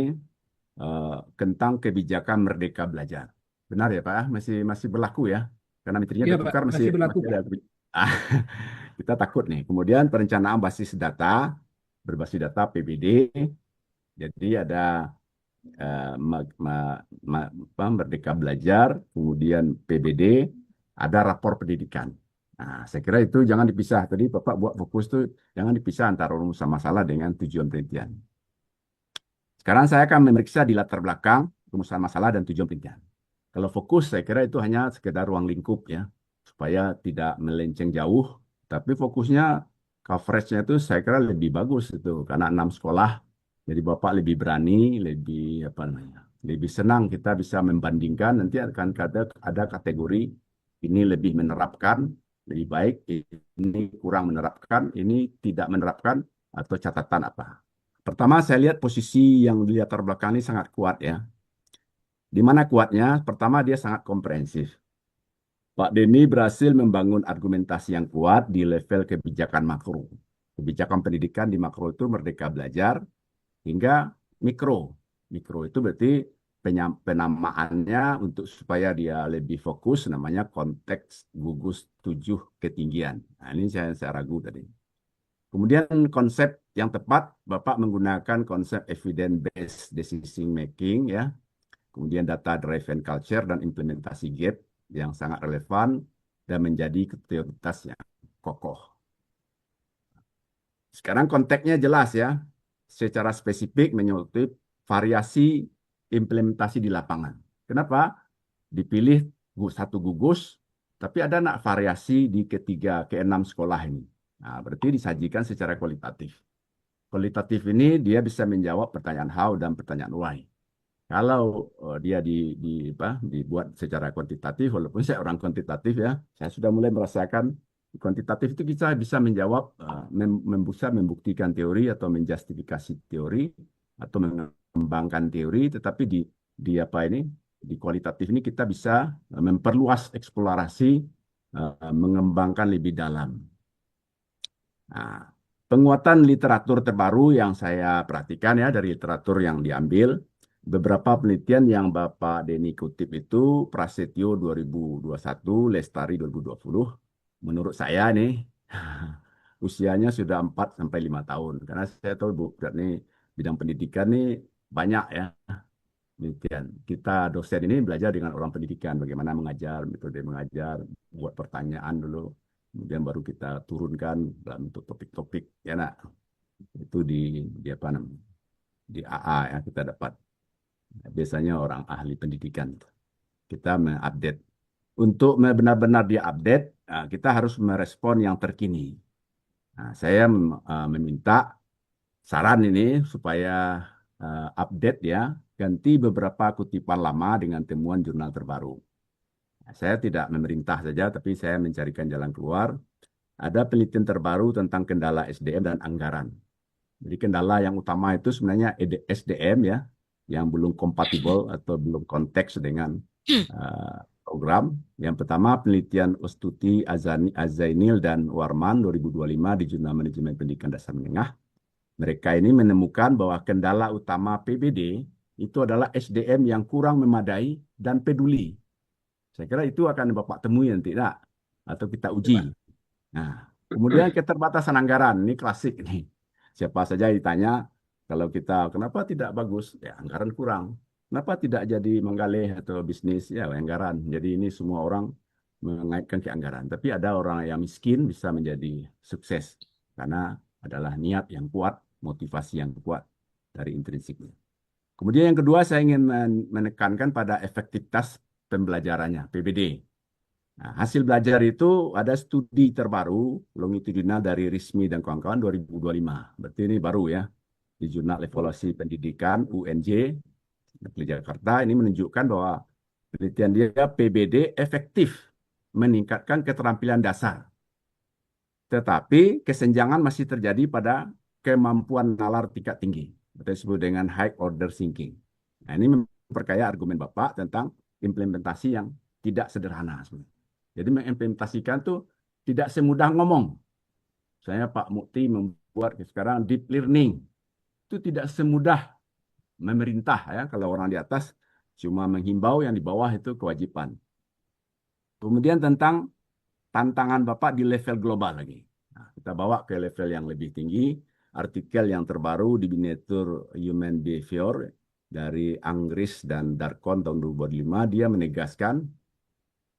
tentang kebijakan Merdeka Belajar. Benar ya Pak? Masih masih berlaku ya? Karena materinya Iya, Pak. tertukar masih Masih berlaku, masih Pak. ada. Ah, kita takut nih. Kemudian perencanaan basis data, berbasis data PBD. Jadi ada Merdeka Belajar, kemudian PBD, ada rapor pendidikan. Nah, saya kira itu jangan dipisah. Tadi Bapak buat fokus tuh jangan dipisah antara rumusan masalah dengan tujuan penelitian. Sekarang saya akan memeriksa di latar belakang rumusan masalah dan tujuan penelitian. Kalau fokus, saya kira itu hanya sekedar ruang lingkup ya, supaya tidak melenceng jauh. Tapi fokusnya, coveragenya itu saya kira lebih bagus itu, karena 6 sekolah. Jadi Bapak lebih berani, lebih apa namanya, lebih senang kita bisa membandingkan. Nanti akan ada kategori ini lebih menerapkan, lebih baik, ini kurang menerapkan, ini tidak menerapkan, atau catatan apa. Pertama, saya lihat posisi yang di latar belakang ini sangat kuat ya. Di mana kuatnya? Pertama, dia sangat komprehensif. Pak Denny berhasil membangun argumentasi yang kuat di level kebijakan makro. Kebijakan pendidikan di makro itu Merdeka Belajar hingga mikro. Mikro itu berarti penamaannya untuk supaya dia lebih fokus namanya konteks gugus 7 ketinggian. Nah, ini saya ragu tadi. Kemudian konsep yang tepat, Bapak menggunakan konsep evidence-based decision making ya, kemudian data driven culture dan implementasi gap yang sangat relevan dan menjadi prioritas yang kokoh. Sekarang konteksnya jelas ya, secara spesifik menyangkut variasi implementasi di lapangan. Kenapa? Dipilih satu gugus, tapi ada nak variasi di ketiga, keenam sekolah ini. Nah, berarti disajikan secara kualitatif. Kualitatif ini dia bisa menjawab pertanyaan how dan pertanyaan why. Kalau dia dibuat secara kuantitatif, walaupun saya orang kuantitatif ya, saya sudah mulai merasakan kuantitatif itu kita bisa menjawab, bisa membuktikan teori atau menjustifikasi teori atau mengembangkan teori, tetapi di apa ini di kualitatif ini kita bisa memperluas eksplorasi, mengembangkan lebih dalam. Nah, penguatan literatur terbaru yang saya perhatikan ya dari literatur yang diambil, beberapa penelitian yang Bapak Denny kutip itu Prasetyo 2021, Lestari 2020. Menurut saya nih usianya sudah 4 sampai 5 tahun. Karena saya tahu Bu, nih bidang pendidikan nih banyak ya penelitian. Kita dosen ini belajar dengan orang pendidikan, bagaimana mengajar, metode mengajar, buat pertanyaan dulu, kemudian baru kita turunkan dalam bentuk topik-topik ya nak. Itu di apa namanya? Di AA ya kita dapat. Biasanya orang ahli pendidikan. Kita mengupdate. Untuk benar-benar diupdate, kita harus merespon yang terkini. Nah, saya meminta saran ini supaya update ya, ganti beberapa kutipan lama dengan temuan jurnal terbaru. Nah, saya tidak memerintah saja, tapi saya mencarikan jalan keluar. Ada penelitian terbaru tentang kendala SDM dan anggaran. Jadi kendala yang utama itu sebenarnya SDM ya, yang belum kompatibel atau belum konteks dengan program. Yang pertama penelitian Ostuti, Azainil, dan Warman 2025 di Jurnal Manajemen Pendidikan Dasar Menengah. Mereka ini menemukan bahwa kendala utama PBD itu adalah SDM yang kurang memadai dan peduli. Saya kira itu akan Bapak temui nanti, tidak? Atau kita uji. Nah, kemudian keterbatasan anggaran, ini klasik nih. Siapa saja ditanya, kalau kita kenapa tidak bagus? Ya, anggaran kurang. Kenapa tidak jadi menggalih atau bisnis? Ya, anggaran. Jadi ini semua orang mengaitkan ke anggaran. Tapi ada orang yang miskin bisa menjadi sukses karena adalah niat yang kuat, motivasi yang kuat dari intrinsiknya. Kemudian yang kedua saya ingin menekankan pada efektivitas pembelajarannya, PBD. Nah, hasil belajar itu ada studi terbaru longitudinal dari Rismi dan kawan-kawan 2025. Berarti ini baru ya. Di Jurnal Evaluasi Pendidikan UNJ Negeri Jakarta ini menunjukkan bahwa penelitian dia PBD efektif meningkatkan keterampilan dasar. Tetapi kesenjangan masih terjadi pada kemampuan nalar tingkat tinggi, atau disebut dengan high order thinking. Nah, ini memperkaya argumen Bapak tentang implementasi yang tidak sederhana sebenarnya. Jadi mengimplementasikan tuh tidak semudah ngomong. Saya Pak Mukti membuat sekarang deep learning itu tidak semudah memerintah ya. Kalau orang di atas cuma menghimbau, yang di bawah itu kewajiban. Kemudian tentang tantangan Bapak di level global lagi. Nah, kita bawa ke level yang lebih tinggi. Artikel yang terbaru di Nature Human Behavior dari Anggris dan Darkon tahun 2005, dia menegaskan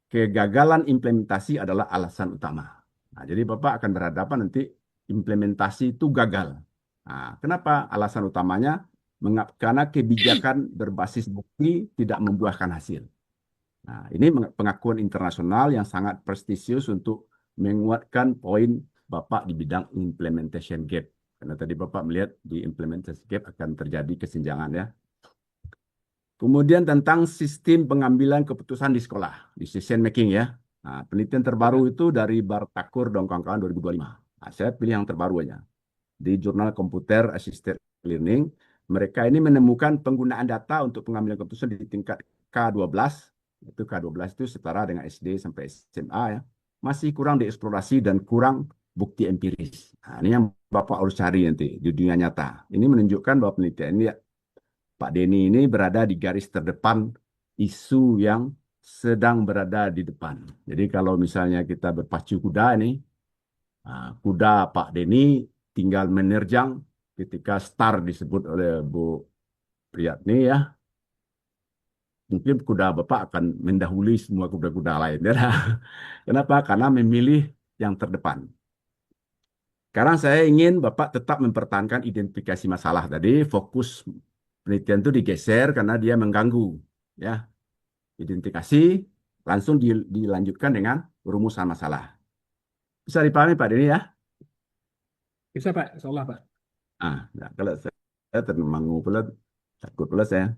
kegagalan implementasi adalah alasan utama. Nah, jadi Bapak akan berhadapan nanti implementasi itu gagal. Nah, kenapa alasan utamanya? Karena kebijakan berbasis bukti tidak membuahkan hasil. Nah, ini pengakuan internasional yang sangat prestisius untuk menguatkan poin Bapak di bidang implementation gap. Karena tadi Bapak melihat di implementation gap akan terjadi kesenjangan ya. Kemudian tentang sistem pengambilan keputusan di sekolah, decision making ya. Nah, penelitian terbaru itu dari Bartakur dan kawan-kawan 2025. Nah, saya pilih yang terbaru aja. Di Jurnal Computer Assisted Learning, mereka ini menemukan penggunaan data untuk pengambilan keputusan di tingkat K12. Itu K12 itu setara dengan SD sampai SMA ya. Masih kurang dieksplorasi dan kurang bukti empiris. Nah, ini yang Bapak harus cari nanti di dunia nyata. Ini menunjukkan bahwa penelitian ini Pak Denny ini berada di garis terdepan isu yang sedang berada di depan. Jadi kalau misalnya kita berpacu kuda ini, kuda Pak Denny tinggal menerjang ketika STAR disebut oleh Bu Priyatni ya. Mungkin kuda Bapak akan mendahului semua kuda-kuda lain. Ya. Kenapa? Karena memilih yang terdepan. Sekarang saya ingin Bapak tetap mempertahankan identifikasi masalah tadi. Fokus penelitian itu digeser karena dia mengganggu. Ya, identifikasi langsung dilanjutkan dengan rumusan masalah. Bisa dipahami Pak Denny ya? Bisa Pak, insya Allah Pak. Nah, kalau saya termangu pula, takut pula saya.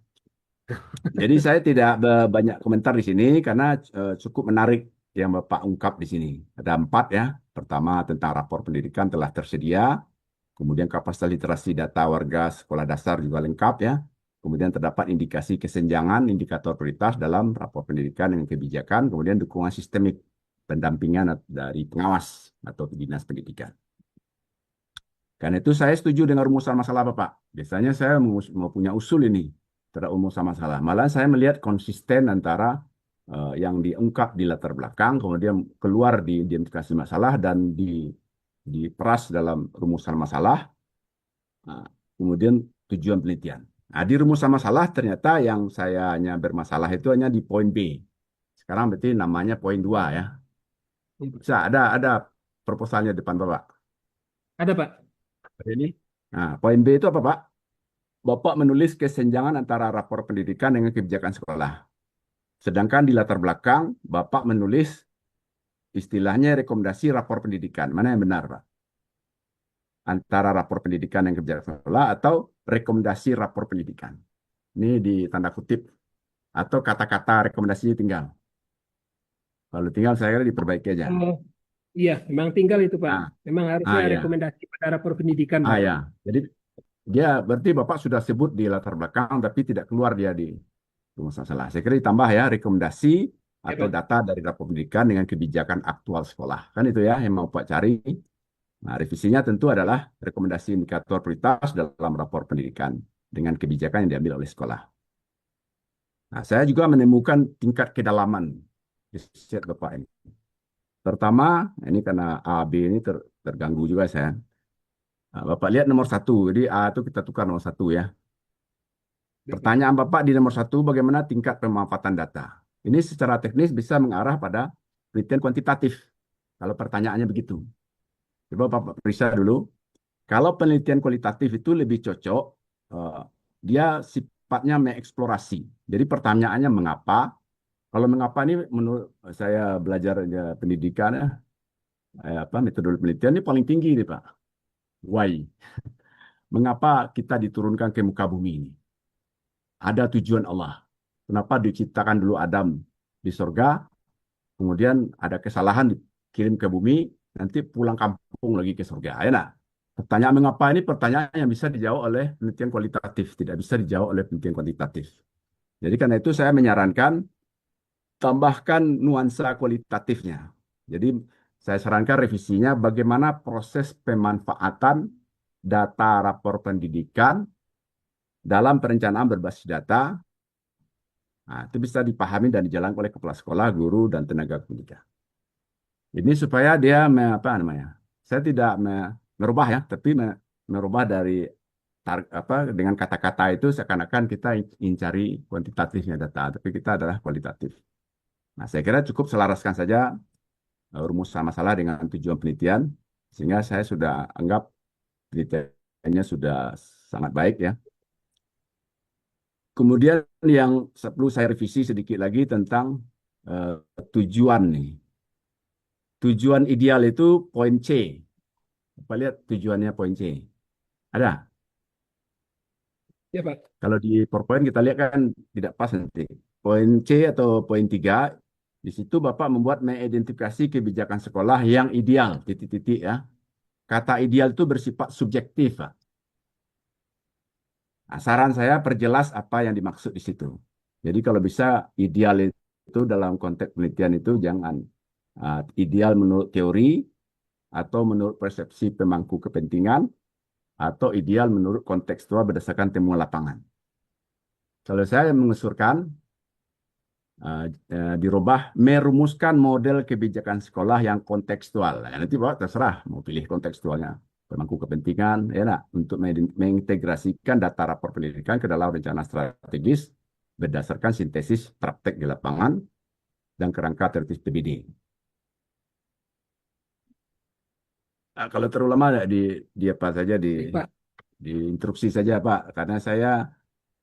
Jadi saya tidak banyak komentar di sini karena cukup menarik yang Bapak ungkap di sini. Ada 4 ya. Pertama tentang rapor pendidikan telah tersedia. Kemudian kapasitas literasi data warga sekolah dasar juga lengkap ya. Kemudian terdapat indikasi kesenjangan, indikator prioritas dalam rapor pendidikan dengan kebijakan. Kemudian dukungan sistemik pendampingan dari pengawas atau dinas pendidikan. Karena itu saya setuju dengan rumusan masalah Bapak. Biasanya saya mau punya usul ini terhadap rumusan masalah. Malah saya melihat konsisten antara yang diungkap di latar belakang, kemudian keluar di identifikasi masalah dan diperas dalam rumusan masalah, kemudian tujuan penelitian. Nah, di rumusan masalah ternyata yang saya hanya bermasalah itu hanya di poin B. Sekarang berarti namanya poin 2 ya. Bisa ada proposalnya depan Bapak. Ada Pak. Ini. Nah, poin B itu apa Pak? Bapak menulis kesenjangan antara rapor pendidikan dengan kebijakan sekolah. Sedangkan di latar belakang, Bapak menulis istilahnya rekomendasi rapor pendidikan. Mana yang benar, Pak? Antara rapor pendidikan dan kebijakan sekolah atau rekomendasi rapor pendidikan. Ini di tanda kutip. Atau kata-kata rekomendasinya tinggal. Kalau tinggal saya kira diperbaiki aja. Iya, memang tinggal itu Pak. Nah, Memang harusnya ya. rekomendasi pada rapor pendidikan Pak. Ya. Jadi dia berarti Bapak sudah sebut di latar belakang tapi tidak keluar dia di rumusan masalah. Saya kira ditambah ya rekomendasi atau Pak. data dari rapor pendidikan dengan kebijakan aktual sekolah. Kan itu ya yang mau Pak cari. Nah, revisinya tentu adalah rekomendasi indikator prioritas dalam rapor pendidikan dengan kebijakan yang diambil oleh sekolah. Nah, saya juga menemukan tingkat kedalaman di set Bapak ini. Pertama, ini karena A, B ini terganggu juga saya. Nah, Bapak lihat nomor 1, jadi A itu kita tukar nomor 1 ya. Pertanyaan Bapak di nomor 1, bagaimana tingkat pemanfaatan data? Ini secara teknis bisa mengarah pada penelitian kuantitatif. Kalau pertanyaannya begitu. Coba Bapak periksa dulu. Kalau penelitian kualitatif itu lebih cocok, dia sifatnya mengeksplorasi. Jadi pertanyaannya mengapa? Kalau mengapa ini menurut saya belajar pendidikan, metodologi penelitian ini paling tinggi nih Pak. Why? Mengapa kita diturunkan ke muka bumi ini? Ada tujuan Allah. Kenapa diciptakan dulu Adam di surga, kemudian ada kesalahan dikirim ke bumi, nanti pulang kampung lagi ke surga. Ya, nah. Pertanyaan mengapa ini pertanyaan yang bisa dijawab oleh penelitian kualitatif, tidak bisa dijawab oleh penelitian kuantitatif. Jadi karena itu saya menyarankan tambahkan nuansa kualitatifnya. Jadi saya sarankan revisinya bagaimana proses pemanfaatan data rapor pendidikan dalam perencanaan berbasis data. Nah, itu bisa dipahami dan dijalankan oleh kepala sekolah, guru, dan tenaga pendidikan. Ini supaya dia saya tidak merubah ya, tapi merubah dari dengan kata-kata itu seakan-akan kita ingin cari kuantitatifnya data, tapi kita adalah kualitatif. Nah, saya kira cukup selaraskan saja rumusan masalah dengan tujuan penelitian, sehingga saya sudah anggap penelitiannya sudah sangat baik ya. Kemudian yang perlu saya revisi sedikit lagi tentang tujuan nih. Tujuan ideal itu poin C. Apa lihat tujuannya poin C? Ada? Ya Pak. Kalau di PowerPoint kita lihat kan tidak pas nanti. Poin C atau poin 3, di situ Bapak membuat mengidentifikasi kebijakan sekolah yang ideal, titik-titik ya. Kata ideal itu bersifat subjektif, Pak. Nah, saran saya perjelas apa yang dimaksud di situ. Jadi kalau bisa ideal itu dalam konteks penelitian itu jangan ideal menurut teori atau menurut persepsi pemangku kepentingan atau ideal menurut kontekstual berdasarkan temuan lapangan. Kalau saya mengusulkan dirubah merumuskan model kebijakan sekolah yang kontekstual. Nah, nanti Bapak terserah mau pilih kontekstualnya. pemangku kepentingan, ya nak, untuk mengintegrasikan data rapor pendidikan ke dalam rencana strategis berdasarkan sintesis praktek di lapangan dan kerangka tertib PBD. Kalau terlalu lama di apa saja Baik, Pak. di instruksi saja Pak, karena saya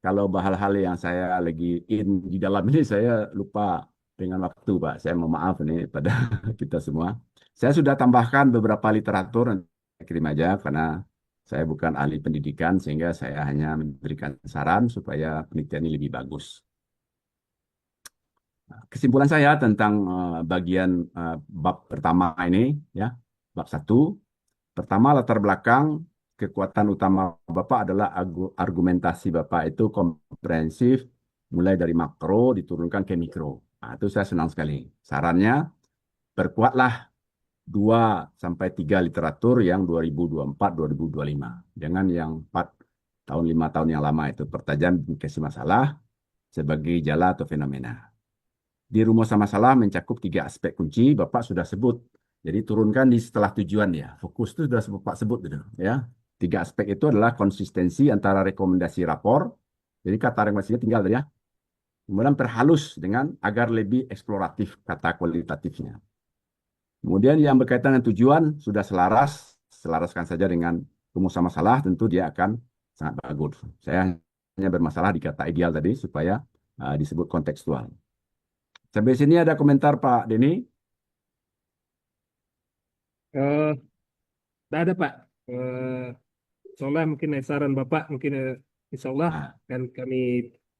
kalau hal-hal yang saya lagi di dalam ini saya lupa dengan waktu Pak. Saya mohon maaf nih pada kita semua. Saya sudah tambahkan beberapa literatur, nanti saya kirim aja karena saya bukan ahli pendidikan sehingga saya hanya memberikan saran supaya penelitian ini lebih bagus. Kesimpulan saya tentang bagian bab pertama ini, ya, bab 1. Pertama, latar belakang kekuatan utama Bapak adalah argumentasi Bapak itu komprehensif, mulai dari makro diturunkan ke mikro. Nah, itu saya senang sekali. Sarannya, perkuatlah 2 sampai 3 literatur yang 2024-2025. Dengan yang 4 tahun, 5 tahun yang lama itu. Pertajam indikasi masalah sebagai jala atau fenomena. Di rumusan masalah mencakup 3 aspek kunci, Bapak sudah sebut. Jadi turunkan di setelah tujuan ya. Fokus itu sudah Bapak sebut gitu, ya. 3 aspek itu adalah konsistensi antara rekomendasi rapor. Jadi kata rekomendasinya tinggal tadi ya. Kemudian perhalus dengan agar lebih eksploratif kata kualitatifnya. Kemudian yang berkaitan dengan tujuan sudah selaraskan saja dengan rumusan masalah, tentu dia akan sangat bagus. Saya hanya bermasalah di kata ideal tadi supaya disebut kontekstual. Sampai sini ada komentar Pak Denny? Eh, tak ada Pak. Soalnya mungkin saran Bapak mungkin insya Allah Nah,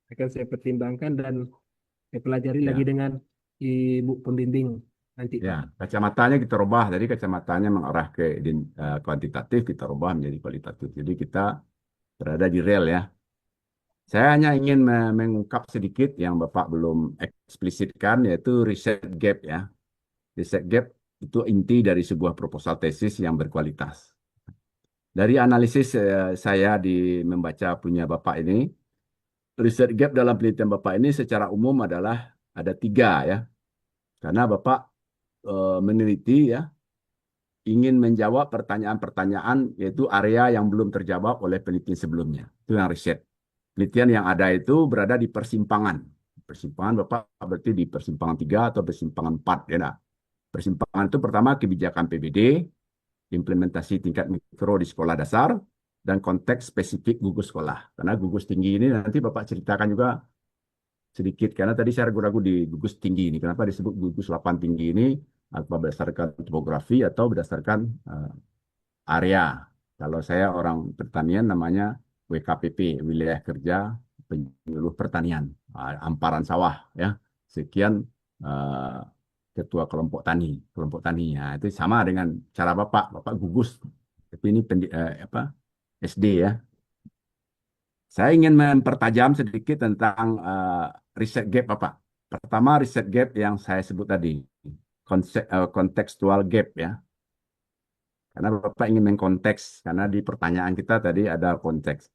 akan saya pertimbangkan dan saya pelajari lagi ya, dengan Ibu pembimbing nanti ya, Pak. kacamatanya kita rubah. Jadi kacamatanya mengarah ke kuantitatif, kita rubah menjadi kualitatif. Jadi kita berada di rel ya. Saya hanya ingin mengungkap sedikit yang Bapak belum eksplisitkan, yaitu riset gap ya. Riset gap itu inti dari sebuah proposal tesis yang berkualitas. Dari analisis saya membaca punya Bapak ini, riset gap dalam penelitian Bapak ini secara umum adalah ada 3 ya. Karena Bapak meneliti ya, ingin menjawab pertanyaan-pertanyaan yaitu area yang belum terjawab oleh penelitian sebelumnya. Itu yang riset. Penelitian yang ada itu berada di persimpangan. Persimpangan Bapak berarti di persimpangan 3 atau persimpangan 4 ya. Nah. Persimpangan itu pertama kebijakan PBD, implementasi tingkat mikro di sekolah dasar, dan konteks spesifik gugus sekolah. Karena gugus tinggi ini nanti Bapak ceritakan juga sedikit, karena tadi saya ragu-ragu di gugus tinggi ini. Kenapa disebut gugus 8 tinggi ini? Apa berdasarkan topografi atau berdasarkan area. Kalau saya orang pertanian namanya WKPP, Wilayah Kerja Penyuluh Pertanian, Amparan Sawah ya. Sekian ketua kelompok tani. Ya, itu sama dengan cara Bapak gugus. Tapi ini SD ya. Saya ingin mempertajam sedikit tentang riset gap Bapak. Pertama riset gap yang saya sebut tadi, kontekstual gap ya. Karena Bapak ingin mengkonteks, karena di pertanyaan kita tadi ada konteks.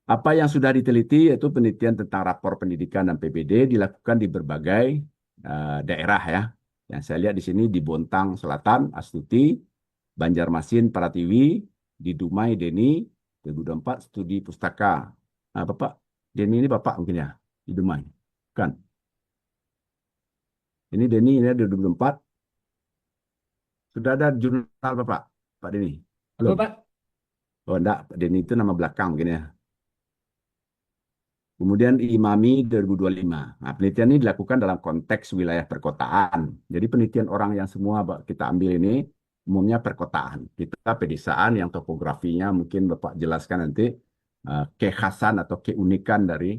Apa yang sudah diteliti yaitu penelitian tentang rapor pendidikan dan PBD dilakukan di berbagai daerah ya. Yang saya lihat di sini di Bontang Selatan, Astuti, Banjarmasin, Pratiwi, di Dumai, Deni, 2024 studi pustaka. Nah, Bapak, Deni ini Bapak mungkin ya, di Dumai. Kan? Ini Deni, ini ada 2024. Sudah ada jurnal Bapak, Pak Deni? Apa Belum? Pak? Oh, enggak, Pak Deni itu nama belakang mungkin ya. Kemudian IMAMI 2025. Nah, penelitian ini dilakukan dalam konteks wilayah perkotaan. Jadi penelitian orang yang semua kita ambil ini umumnya perkotaan. Kita pedesaan yang topografinya mungkin Bapak jelaskan nanti kekhasan atau keunikan dari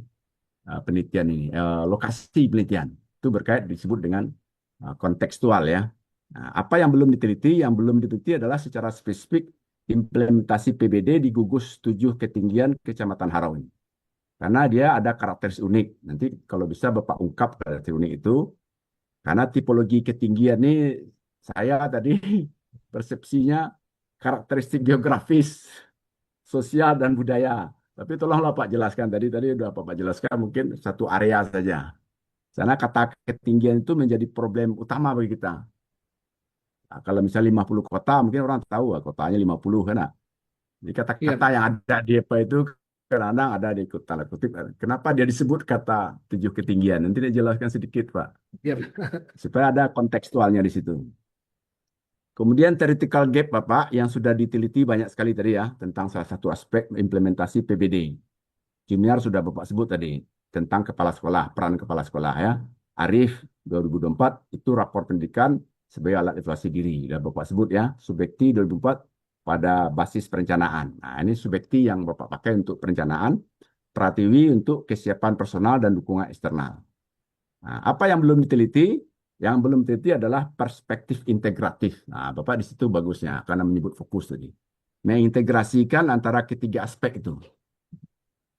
penelitian ini. Lokasi penelitian itu berkait disebut dengan kontekstual ya. Nah, apa yang belum diteliti? Yang belum diteliti adalah secara spesifik implementasi PBD di gugus 7 ketinggian Kecamatan Harawi. Karena dia ada karakteristik unik. Nanti kalau bisa Bapak ungkap karakteristik unik itu. Karena tipologi ketinggian ini saya tadi persepsinya karakteristik geografis, sosial, dan budaya. Tapi tolonglah Pak jelaskan. Tadi udah Bapak jelaskan mungkin satu area saja. Karena kata ketinggian itu menjadi problem utama bagi kita. Nah, kalau misalnya 50 kota, mungkin orang tahu kotanya 50 kan. Jadi Iya, kata-kata Pak. yang ada di apa itu kadang-kadang ada di tanda kutip. Kenapa dia disebut kata tujuh ketinggian? Nanti dia jelaskan sedikit, Pak, Iya, Pak. supaya ada kontekstualnya di situ. Kemudian theoretical gap, Bapak, yang sudah diteliti banyak sekali tadi ya, tentang salah satu aspek implementasi PBD. Junior sudah Bapak sebut tadi, tentang kepala sekolah, peran kepala sekolah ya. Arif 2024 itu rapor pendidikan sebagai alat evaluasi diri. Dan Bapak sebut ya, Subekti 2004 pada basis perencanaan. Nah, ini Subekti yang Bapak pakai untuk perencanaan, Pratiwi untuk kesiapan personal dan dukungan eksternal. Nah, apa yang belum diteliti? Yang belum diteliti adalah perspektif integratif. Nah, Bapak di situ bagusnya karena menyebut fokus tadi. Mengintegrasikan antara ketiga aspek itu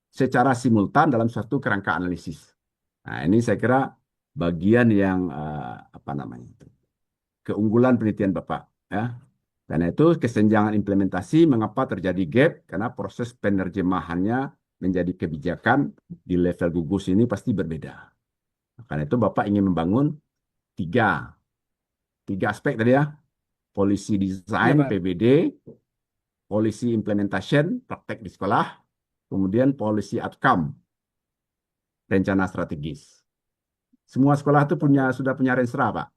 secara simultan dalam suatu kerangka analisis. Nah, ini saya kira bagian yang apa namanya itu, keunggulan penelitian Bapak ya. Karena itu kesenjangan implementasi mengapa terjadi gap karena proses penerjemahannya menjadi kebijakan di level gugus ini pasti berbeda. Karena itu Bapak ingin membangun tiga tiga aspek tadi ya, policy Iya, design Pak. PBD, policy implementation praktek di sekolah, kemudian policy outcome rencana strategis. Semua sekolah itu sudah punya Renstra, Pak.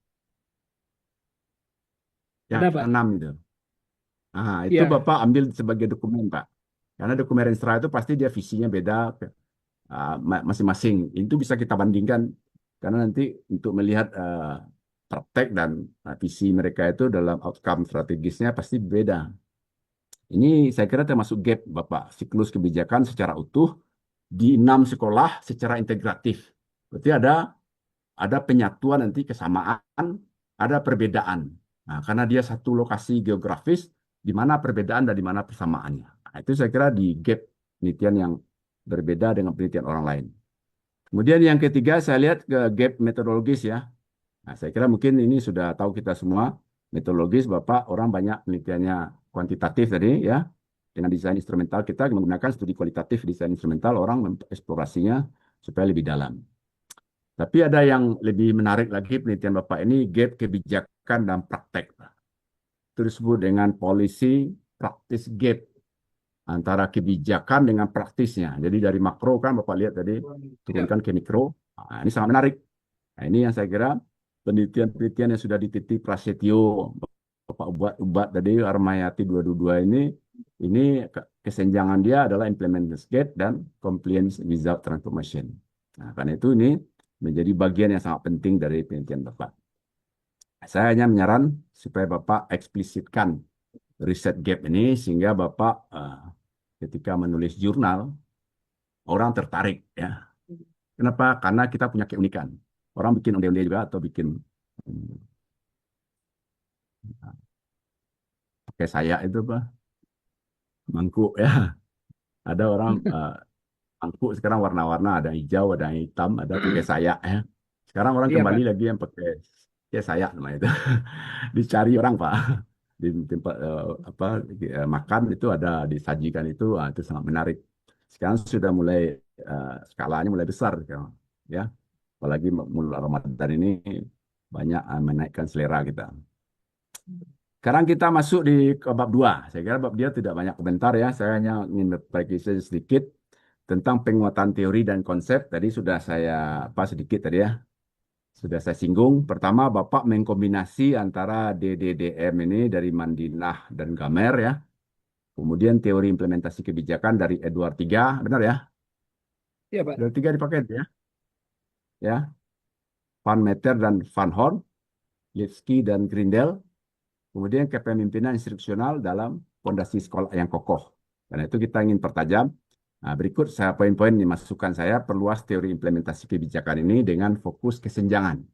Yang Ada, Pak. 6 itu. Nah, itu Iya. Bapak ambil sebagai dokumen, Pak. Karena dokumen Renstra itu pasti dia visinya beda masing-masing. Itu bisa kita bandingkan karena nanti untuk melihat praktek dan visi mereka itu dalam outcome strategisnya pasti beda. Ini saya kira termasuk gap, Bapak. Siklus kebijakan secara utuh di 6 sekolah secara integratif. Berarti ada penyatuan nanti kesamaan, ada perbedaan. Nah, karena dia satu lokasi geografis, di mana perbedaan dan di mana persamaannya. Nah, itu saya kira di gap penelitian yang berbeda dengan penelitian orang lain. Kemudian yang ketiga, saya lihat ke gap metodologis ya. Nah, saya kira mungkin ini sudah tahu kita semua, metodologis Bapak, orang banyak penelitiannya kuantitatif tadi ya. Dengan desain instrumental kita menggunakan studi kualitatif desain instrumental, orang mengeksplorasinya supaya lebih dalam. Tapi ada yang lebih menarik lagi penelitian Bapak ini gap kebijakan dan praktek. Itu disebut dengan policy practice gap antara kebijakan dengan praktisnya. Jadi dari makro kan Bapak lihat tadi Iya. turunkan ke mikro. Nah, ini sangat menarik. Nah, ini yang saya kira penelitian-penelitian yang sudah dititi Prasetyo, Bapak Ubat tadi, Armayati 222 ini kesenjangan dia adalah implementation gap dan compliance without transformation. Nah, karena itu ini menjadi bagian yang sangat penting dari penelitian Bapak. Saya hanya menyaran supaya Bapak eksplisitkan riset gap ini sehingga Bapak ketika menulis jurnal orang tertarik ya. Kenapa? Karena kita punya keunikan. Orang bikin onde-onde juga atau bikin pakai saya itu Pak, mangkuk ya. Ada orang mangkuk sekarang warna-warna, ada hijau, ada hitam, ada pakai saya ya. Sekarang orang Iya, kembali Pak. lagi yang pakai saya namanya itu. Dicari orang Pak. Di tempat apa makan itu ada disajikan itu sangat menarik. Sekarang sudah mulai skalanya mulai besar sekarang, ya. Apalagi mulai Ramadan ini banyak menaikkan selera kita. Sekarang kita masuk ke bab 2. Saya kira bab dia tidak banyak komentar ya. Saya hanya ingin berbagi sedikit tentang penguatan teori dan konsep. Tadi sudah saya sedikit tadi ya. Sudah saya singgung. Pertama, Bapak mengkombinasi antara DDDM ini dari Mandinah dan Gamer ya. Kemudian teori implementasi kebijakan dari Edward 3, benar ya? Iya, Pak. Edward 3 dipakai ya. Ya, Van Meter dan Van Horn, Lipsky dan Grindel. Kemudian kepemimpinan instruksional dalam fondasi sekolah yang kokoh. Karena itu kita ingin pertajam. Nah, berikut saya poin-poin masukan saya perluas teori implementasi kebijakan ini dengan fokus kesenjangan.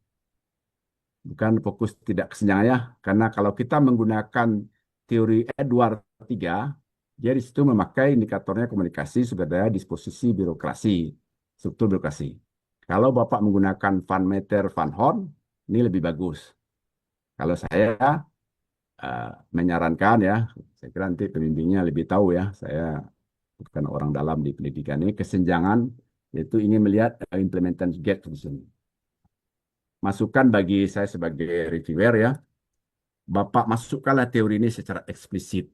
Bukan fokus tidak kesenjangan ya. Karena kalau kita menggunakan teori Edward 3, dia di situ memakai indikatornya komunikasi, sumber daya, disposisi, birokrasi, struktur birokrasi. Kalau Bapak menggunakan Van Meter, Van Horn, ini lebih bagus. Kalau saya menyarankan ya, saya kira nanti pembimbingnya lebih tahu ya, saya bukan orang dalam di pendidikan ini, kesenjangan, yaitu ingin melihat implementation gap di sini. Masukan bagi saya sebagai reviewer ya, Bapak masukkanlah teori ini secara eksplisit.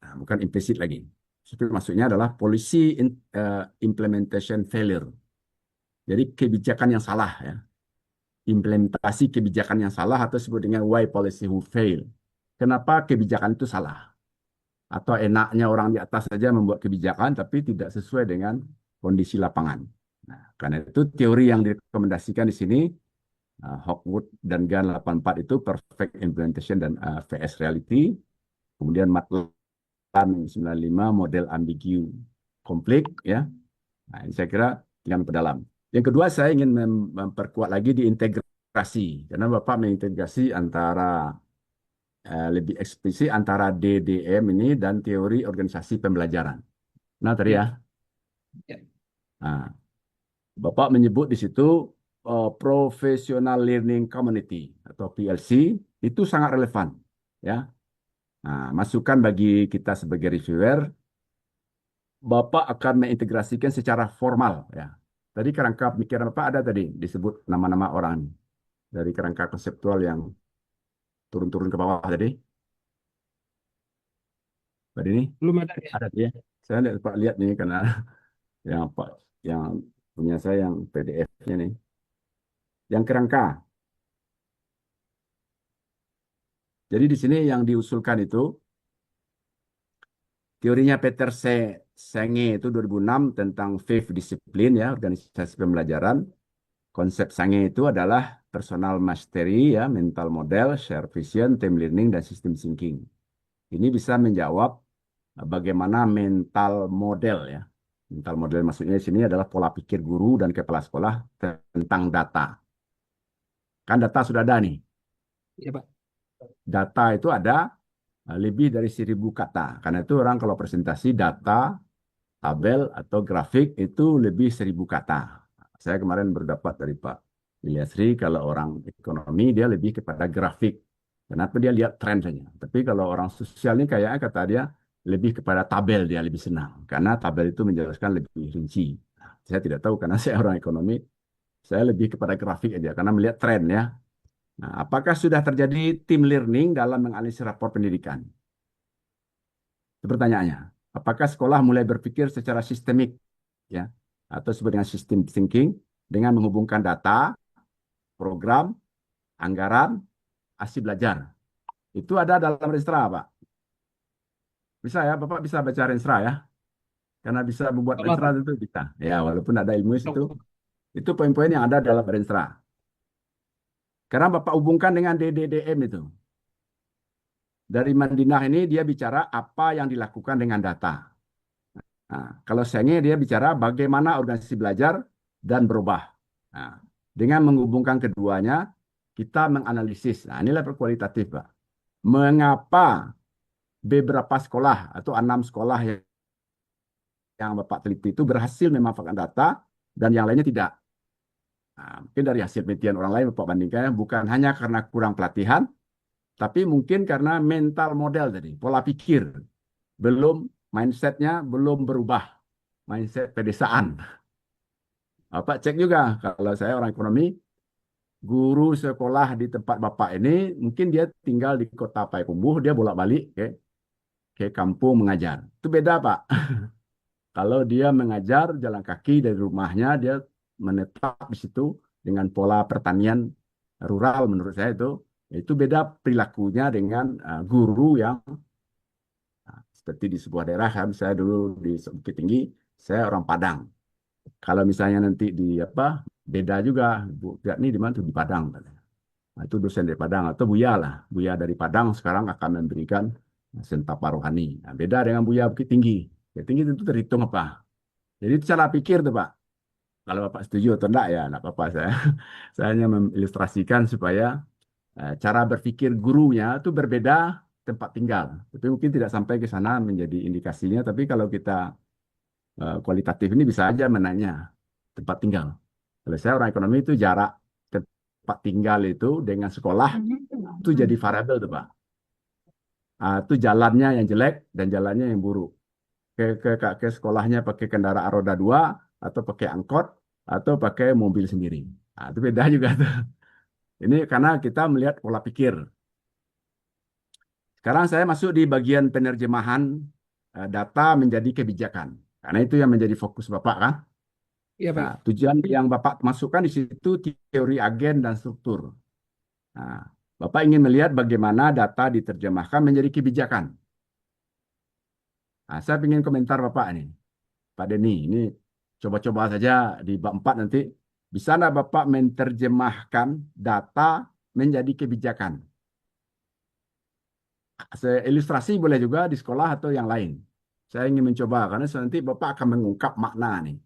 Nah, bukan implisit lagi. Tapi maksudnya adalah policy implementation failure. Jadi kebijakan yang salah ya. Implementasi kebijakan yang salah atau disebut dengan why policy who fail. Kenapa kebijakan itu salah? Atau enaknya orang di atas saja membuat kebijakan tapi tidak sesuai dengan kondisi lapangan. Nah, karena itu teori yang direkomendasikan di sini Hawkwood dan Gunn 84 itu perfect implementation dan VS reality. Kemudian MATLAB 95 model ambigu konflik ya. Nah, ini saya kira tinggal memperdalam. Yang kedua saya ingin memperkuat lagi di integrasi karena Bapak mengintegrasi antara lebih eksplisit antara DDM ini dan teori organisasi pembelajaran. Nah, tadi ya. Ya. Nah, Bapak menyebut di situ Professional Learning Community atau PLC itu sangat relevan ya. Nah, masukan bagi kita sebagai reviewer, Bapak akan mengintegrasikan secara formal ya. Tadi kerangka pemikiran Bapak ada tadi disebut nama-nama orang dari kerangka konseptual yang turun-turun ke bawah tadi. Tadi ini Belum ada ya. ada ya. Saya Pak lihat nih karena yang Pak yang punya saya yang PDF-nya nih. Yang kerangka. Jadi di sini yang diusulkan itu teorinya Peter Senge itu 2006 tentang fifth discipline ya, organisasi pembelajaran. Konsep Senge itu adalah personal mastery ya, mental model, share vision, team learning dan system thinking. Ini bisa menjawab bagaimana mental model ya. Mental model maksudnya di sini adalah pola pikir guru dan kepala sekolah tentang data. Kan data sudah ada nih. Ya, Pak. Data itu ada lebih dari 1.000 kata. Karena itu orang kalau presentasi data, tabel, atau grafik itu lebih 1.000 kata. Saya kemarin berdapat dari Pak Ilyasri, kalau orang ekonomi dia lebih kepada grafik. Kenapa dia lihat tren saja. Tapi kalau orang sosial ini kayaknya kata dia lebih kepada tabel, dia lebih senang. Karena tabel itu menjelaskan lebih rinci. Saya tidak tahu karena saya orang ekonomi, saya lebih kepada grafik aja. Karena melihat tren ya. Nah, apakah sudah terjadi team learning dalam menganalisis rapor pendidikan? Itu pertanyaannya. Apakah sekolah mulai berpikir secara sistemik ya atau disebut dengan system thinking dengan menghubungkan data, program, anggaran, hasil belajar. Itu ada dalam Renstra, Pak. Bisa ya, Bapak bisa baca Renstra ya. Karena bisa membuat Apa, Renstra Pak? itu bisa. Ya, walaupun ada ilmu itu. Itu poin-poin yang ada dalam Renstra. Karena Bapak hubungkan dengan DDDM itu. Dari Madinah ini dia bicara apa yang dilakukan dengan data. Nah, kalau Senge dia bicara bagaimana organisasi belajar dan berubah. Nah, dengan menghubungkan keduanya, kita menganalisis. Nah, inilah kualitatif, Pak. Mengapa beberapa sekolah atau 6 sekolah yang Bapak teliti itu berhasil memanfaatkan data dan yang lainnya tidak. Nah, mungkin dari hasil penelitian orang lain Bapak bandingkan, bukan hanya karena kurang pelatihan, tapi mungkin karena mental model tadi, pola pikir. Belum, mindsetnya belum berubah. Mindset pedesaan. Bapak cek juga, kalau saya orang ekonomi, guru sekolah di tempat Bapak ini, mungkin dia tinggal di kota Payakumbuh, dia bolak-balik ke kampung mengajar. Itu beda, Pak. Kalau dia mengajar jalan kaki dari rumahnya, dia menetap di situ dengan pola pertanian rural menurut saya itu beda perilakunya dengan guru yang seperti di sebuah daerah kan. Saya dulu di Bukit Tinggi, saya orang Padang. Kalau misalnya nanti di apa beda juga, Bu, ini di mana tuh di Padang. Nah, itu dosen dari Padang atau Buya lah. Buya dari Padang sekarang akan memberikan sentapa rohani. Nah, beda dengan Buya Bukit Tinggi. Bukit Tinggi itu terhitung apa? Jadi itu cara pikir tuh Pak. Kalau Bapak setuju atau enggak ya, enggak apa-apa saya. Saya hanya mengilustrasikan supaya cara berpikir gurunya itu berbeda tempat tinggal. Tapi mungkin tidak sampai ke sana menjadi indikasinya. Tapi kalau kita kualitatif ini bisa aja menanya tempat tinggal. Kalau saya orang ekonomi itu jarak tempat tinggal itu dengan sekolah itu jadi variabel tuh Pak. Itu jalannya yang jelek dan jalannya yang buruk. Ke sekolahnya pakai kendaraan roda 2 atau pakai angkot atau pakai mobil sendiri. Nah, itu beda juga tuh. Ini karena kita melihat pola pikir. Sekarang saya masuk di bagian penerjemahan data menjadi kebijakan. Karena itu yang menjadi fokus Bapak kan. Iya, Pak. Nah, tujuan yang Bapak masukkan di situ teori agen dan struktur. Nah, Bapak ingin melihat bagaimana data diterjemahkan menjadi kebijakan. Nah, saya ingin komentar Bapak nih, Pak Denny. Ini coba-coba saja di bab 4 nanti. Bisa nggak Bapak menerjemahkan data menjadi kebijakan? Ilustrasi boleh juga di sekolah atau yang lain. Saya ingin mencoba, karena nanti Bapak akan mengungkap makna nih.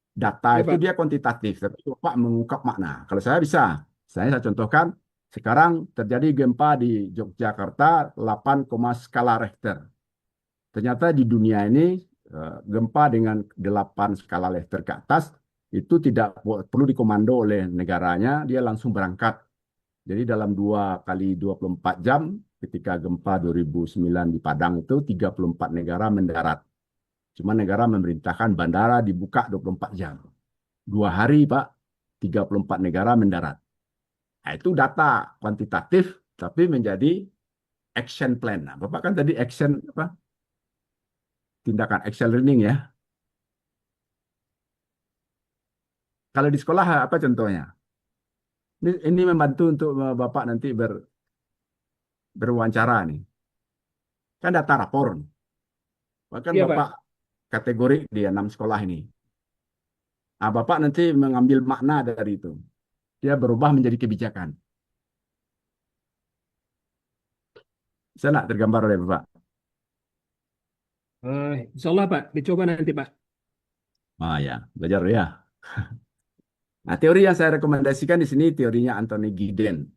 Data Iya, itu Pak. dia kuantitatif, tapi Bapak mengungkap makna. Kalau saya bisa, saya contohkan, sekarang terjadi gempa di Yogyakarta 8, skala Richter. Ternyata di dunia ini gempa dengan 8 skala Richter ke atas itu tidak perlu dikomando oleh negaranya, dia langsung berangkat. Jadi dalam 2 kali 24 jam ketika gempa 2009 di Padang itu 34 negara mendarat. Cuma negara memerintahkan bandara dibuka 24 jam. 2 hari, Pak, 34 negara mendarat. Nah, itu data kuantitatif, tapi menjadi action plan. Nah, Bapak kan tadi action apa? Tindakan action learning ya. Kalau di sekolah apa contohnya? Ini membantu untuk Bapak nanti berwawancara nih. Kan data rapor. Bahkan Iya, Pak. Bapak kategori di 6 sekolah ini. Nah, Bapak nanti mengambil makna dari itu. Dia berubah menjadi kebijakan. Saya nak tergambar oleh Bapak. Insya Allah, Pak. Dicoba nanti, Pak. Ah ya, belajar ya. Nah, teori yang saya rekomendasikan di sini teorinya Anthony Giddens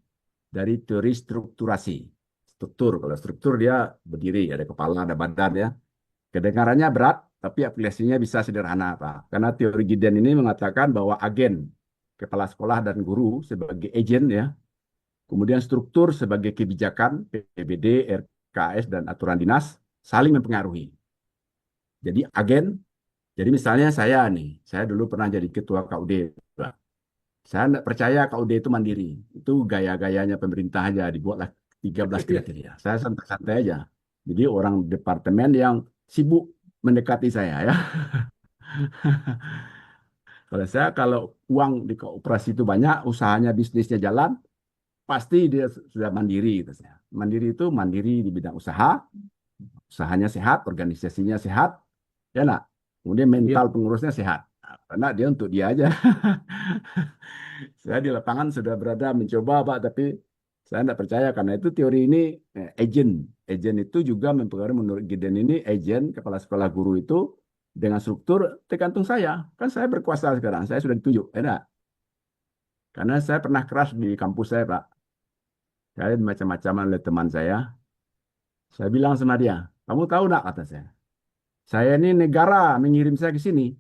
dari teori strukturasi. Struktur, kalau struktur dia berdiri, ada kepala, ada badan ya. Kedengarannya berat, tapi aplikasinya bisa sederhana, Pak. Karena teori Giddens ini mengatakan bahwa agen, kepala sekolah dan guru sebagai agen ya, kemudian struktur sebagai kebijakan, PBD, RKS, dan aturan dinas, saling mempengaruhi. Jadi agen, jadi misalnya saya nih, saya dulu pernah jadi ketua KUD, Pak. Saya tidak percaya KUD itu mandiri. Itu gaya-gayanya pemerintah aja, dibuatlah 13 Iya. kriteria. Saya santai-santai aja. Jadi orang departemen yang sibuk mendekati saya ya. Kalau uang di kooperasi itu banyak, usahanya bisnisnya jalan, pasti dia sudah mandiri gitu saya. Mandiri itu mandiri di bidang usaha, usahanya sehat, organisasinya sehat, ya nak. Kemudian Iya. mental pengurusnya sehat. Nah, karena dia untuk dia aja. Saya di lapangan sudah berada mencoba Pak, tapi saya tidak percaya karena itu teori ini agent. Agent itu juga mempengaruhi menurut Gideon ini agent kepala sekolah guru itu dengan struktur tergantung saya. Kan saya berkuasa sekarang, saya sudah ditunjuk, ya enggak? Karena saya pernah keras di kampus saya Pak. Saya macam-macam oleh teman saya. Saya bilang sama dia, kamu tahu enggak kata saya ini negara mengirim saya ke sini.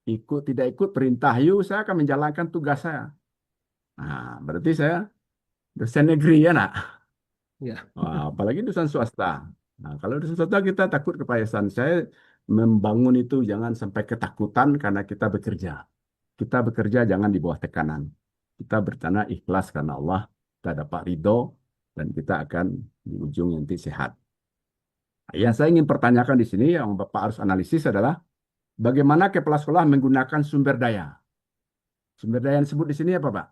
Ikut tidak ikut perintah you, saya akan menjalankan tugas saya. Nah, berarti saya dosen negeri ya nak. Iya. Wah, apalagi dosen swasta. Nah, kalau dosen swasta kita takut kepayasan. Saya membangun itu jangan sampai ketakutan karena kita bekerja. Kita bekerja jangan di bawah tekanan. Kita bertanah ikhlas karena Allah. Kita dapat ridho dan kita akan di ujung nanti sehat. Nah, yang saya ingin pertanyakan di sini yang Bapak harus analisis adalah bagaimana kepala sekolah menggunakan sumber daya. Sumber daya yang disebut di sini apa, Pak?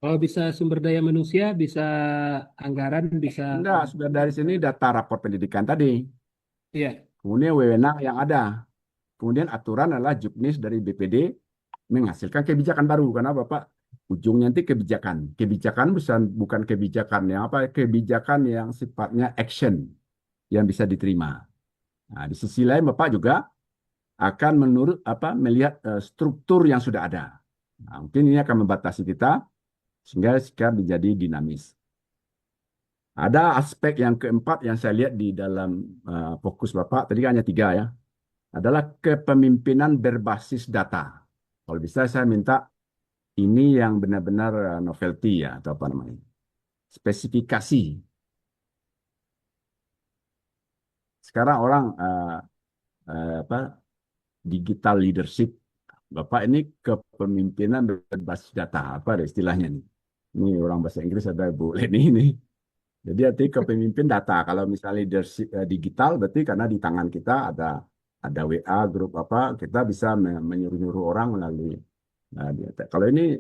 Kalau bisa sumber daya manusia, bisa anggaran, bisa. Enggak, sumber daya di sini data rapor pendidikan tadi. Iya. Kemudian wewenang yang ada. Kemudian aturan adalah juknis dari BPD menghasilkan kebijakan baru. Karena Bapak ujungnya nanti kebijakan. Kebijakan bukan kebijakan yang apa? Kebijakan yang sifatnya action yang bisa diterima. Nah, di sisi lain Bapak juga akan melihat struktur yang sudah ada. Nah, mungkin ini akan membatasi kita sehingga sikap menjadi dinamis. Ada aspek yang keempat yang saya lihat di dalam fokus Bapak, tadi hanya 3 ya, adalah kepemimpinan berbasis data. Kalau bisa saya minta ini yang benar-benar novelty ya, atau apa namanya, spesifikasi. Sekarang orang apa digital leadership, Bapak ini kepemimpinan berbasis data, apa ada istilahnya nih? Ini orang bahasa Inggris ada Bu Leni ini. Jadi arti kepemimpin data. Kalau misalnya leadership digital, berarti karena di tangan kita ada WA grup apa, kita bisa menyuruh-nyuruh orang melalui. Kalau ini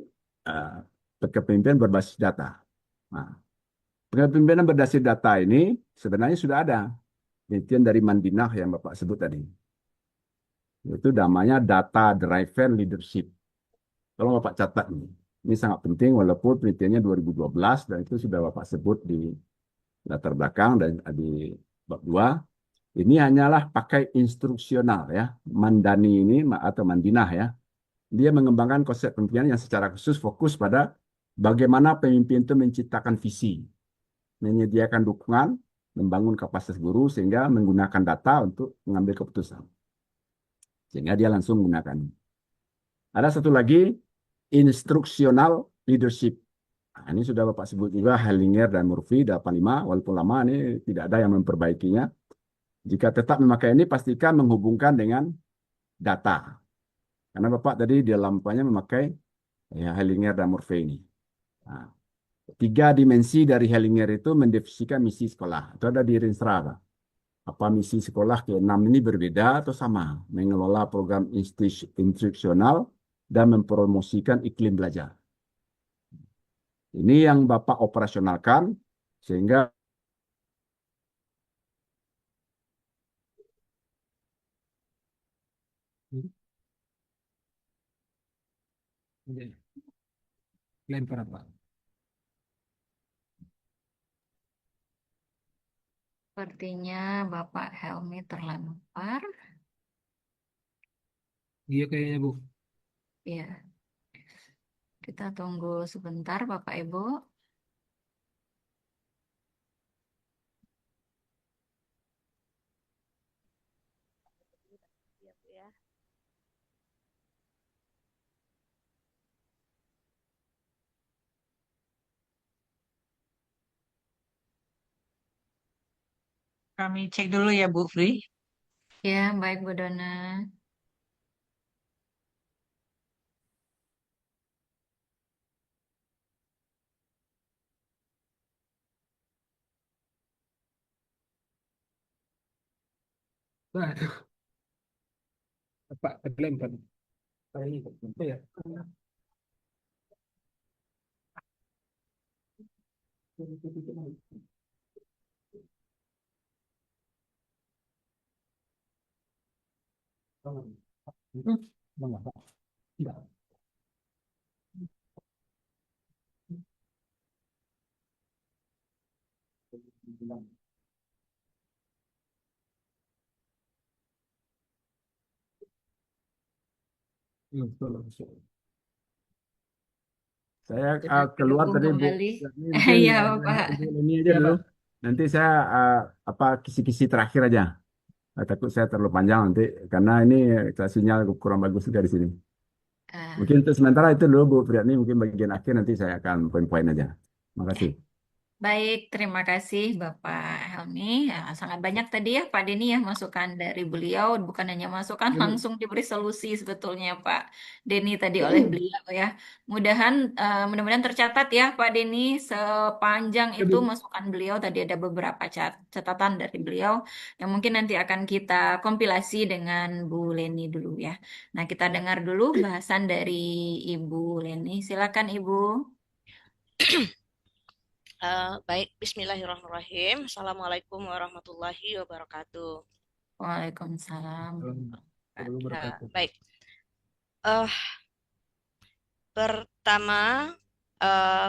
kepemimpinan berbasis data. Nah, kepemimpinan berbasis data ini sebenarnya sudah ada penelitian dari Mandinah yang Bapak sebut tadi. Itu namanya data driven leadership. Kalau Bapak catat ini sangat penting walaupun penelitiannya 2012 dan itu sudah Bapak sebut di latar belakang dan di bab 2. Ini hanyalah pakai instruksional ya. Mandani ini atau Mandinah ya. Dia mengembangkan konsep kepemimpinan yang secara khusus fokus pada bagaimana pemimpin itu menciptakan visi, menyediakan dukungan, membangun kapasitas guru sehingga menggunakan data untuk mengambil keputusan. Sehingga dia langsung menggunakan. Ada satu lagi, instruksional leadership. Nah, ini sudah Bapak sebut juga Hellinger dan Murphy 85, walaupun lama ini tidak ada yang memperbaikinya. Jika tetap memakai ini, pastikan menghubungkan dengan data. Karena Bapak tadi di lampanya memakai ya, Hellinger dan Murphy ini. Nah, 3 dimensi dari Hellinger itu mendefinisikan misi sekolah. Itu ada di Rinstra. Apa misi sekolah ke-6 ini berbeda atau sama? Mengelola program instruksional dan mempromosikan iklim belajar. Ini yang Bapak operasionalkan sehingga lempar apa? Sepertinya Bapak Helmi terlempar. Iya kayaknya Bu. Ya, kita tunggu sebentar Bapak Ibu. Kami cek dulu ya Bu Fri. Ya, baik Bu Dona. Waduh, Pak terlempar. Apa ya? Tidak. Tolong. saya Sudah keluar terhubung tadi Bu. kembali. Ini mungkin Ya, Bapak. ini aja Ya dulu. Pak. Nanti saya apa kisi-kisi terakhir aja. Takut saya terlalu panjang nanti karena ini sinyal kurang bagus juga di sini. Ah, Mungkin untuk sementara itu dulu Bu Priyatni, mungkin bagian akhir nanti saya akan poin-poin aja. Terima kasih. Baik, terima kasih Bapak Helmi. Ya, sangat banyak tadi ya Pak Denny ya masukan dari beliau, bukan hanya masukan, langsung diberi solusi sebetulnya Pak Denny tadi oleh beliau ya. Mudah-mudahan tercatat ya Pak Denny sepanjang itu masukan beliau tadi ada beberapa catatan dari beliau yang mungkin nanti akan kita kompilasi dengan Bu Leni dulu ya. Nah, kita dengar dulu bahasan dari Ibu Leni. Silakan Ibu. Baik, Bismillahirrahmanirrahim. Assalamualaikum warahmatullahi wabarakatuh. Waalaikumsalam. Baik, pertama,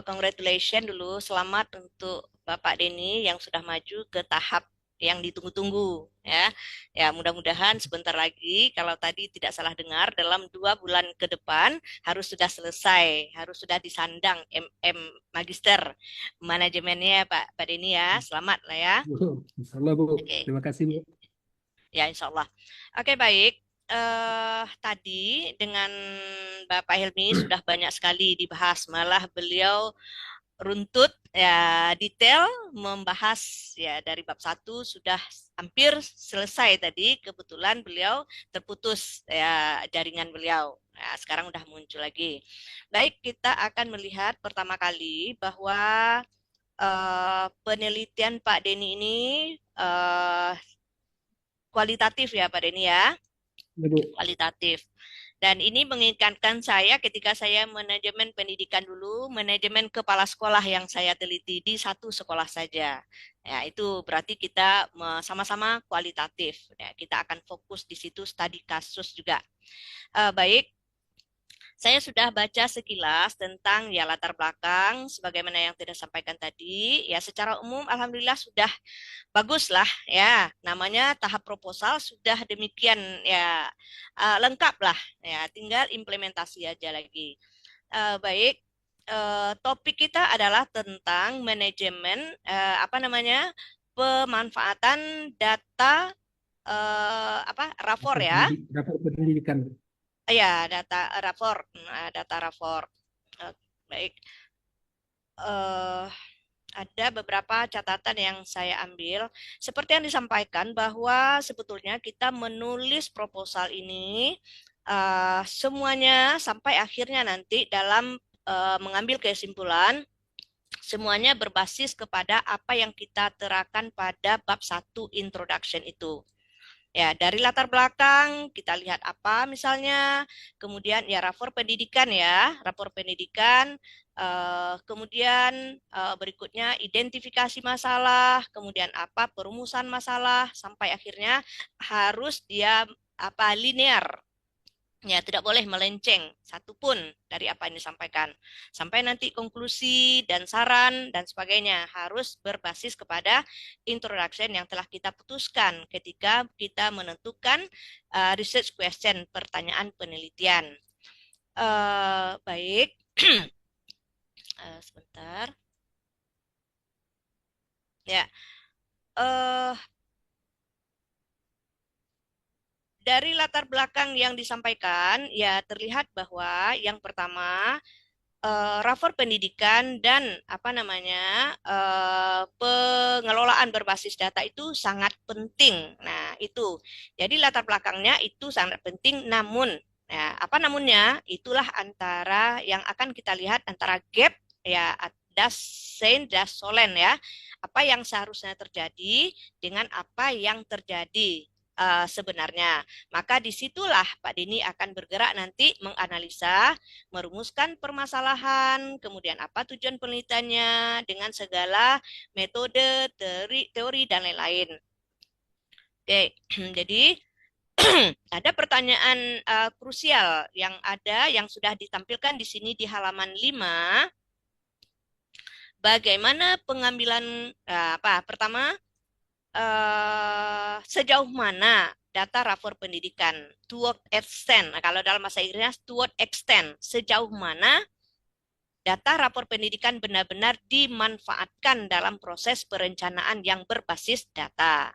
congratulations dulu, selamat untuk Bapak Denny yang sudah maju ke tahap yang ditunggu-tunggu ya. Ya, mudah-mudahan sebentar lagi kalau tadi tidak salah dengar dalam 2 bulan ke depan harus sudah selesai, harus sudah disandang MM Magister manajemennya Pak Denny ya. Selamat lah ya. Insyaallah Bu. Oke. Terima kasih Bu. Ya, insya Allah. Oke, baik. Tadi dengan Bapak Helmi sudah banyak sekali dibahas, malah beliau runtut ya detail membahas ya dari bab 1 sudah hampir selesai tadi, kebetulan beliau terputus ya jaringan beliau. Nah, sekarang udah muncul lagi. Baik, kita akan melihat pertama kali bahwa penelitian Pak Denny ini kualitatif ya Pak Denny ya. Ya, Bu. Kualitatif. Dan ini mengingatkan saya ketika saya manajemen pendidikan dulu, manajemen kepala sekolah yang saya teliti di satu sekolah saja. Ya, itu berarti kita sama-sama kualitatif. Ya, kita akan fokus di situ studi kasus juga. Baik, saya sudah baca sekilas tentang ya latar belakang sebagaimana yang tidak sampaikan tadi. Ya, secara umum alhamdulillah sudah baguslah ya, namanya tahap proposal sudah demikian ya, lengkap lah ya, tinggal implementasi aja lagi. Baik, topik kita adalah tentang manajemen pemanfaatan data RAFOR ya. Rapor pendidikan. Ya, data RAFOR, data RAFOR. Baik. Ada beberapa catatan yang saya ambil. Seperti yang disampaikan bahwa sebetulnya kita menulis proposal ini semuanya sampai akhirnya nanti dalam mengambil kesimpulan semuanya berbasis kepada apa yang kita terapkan pada bab 1 introduction itu. Ya, dari latar belakang kita lihat apa misalnya, kemudian ya rapor pendidikan ya, rapor pendidikan, kemudian berikutnya identifikasi masalah, kemudian apa perumusan masalah, sampai akhirnya harus dia linear. Ya, tidak boleh melenceng satupun dari apa yang disampaikan. Sampai nanti konklusi dan saran dan sebagainya harus berbasis kepada introduction yang telah kita putuskan ketika kita menentukan research question, pertanyaan penelitian. Baik, sebentar. Ya, dari latar belakang yang disampaikan, ya terlihat bahwa yang pertama, rapor pendidikan dan pengelolaan berbasis data itu sangat penting. Nah, itu. Jadi latar belakangnya itu sangat penting, namun, ya, apa namunnya? Itulah antara yang akan kita lihat antara gap, ya, das sein, das sollen, ya. Apa yang seharusnya terjadi dengan apa yang terjadi sebenarnya. Maka disitulah Pak Denny akan bergerak nanti menganalisa, merumuskan permasalahan, kemudian apa tujuan penelitiannya dengan segala metode, teori dan lain-lain. Oke, jadi ada pertanyaan krusial yang sudah ditampilkan di sini di halaman 5. Bagaimana pengambilan pertama, sejauh mana data rapor pendidikan to what extent, kalau dalam bahasa Inggrisnya to what extent, sejauh mana data rapor pendidikan benar-benar dimanfaatkan dalam proses perencanaan yang berbasis data,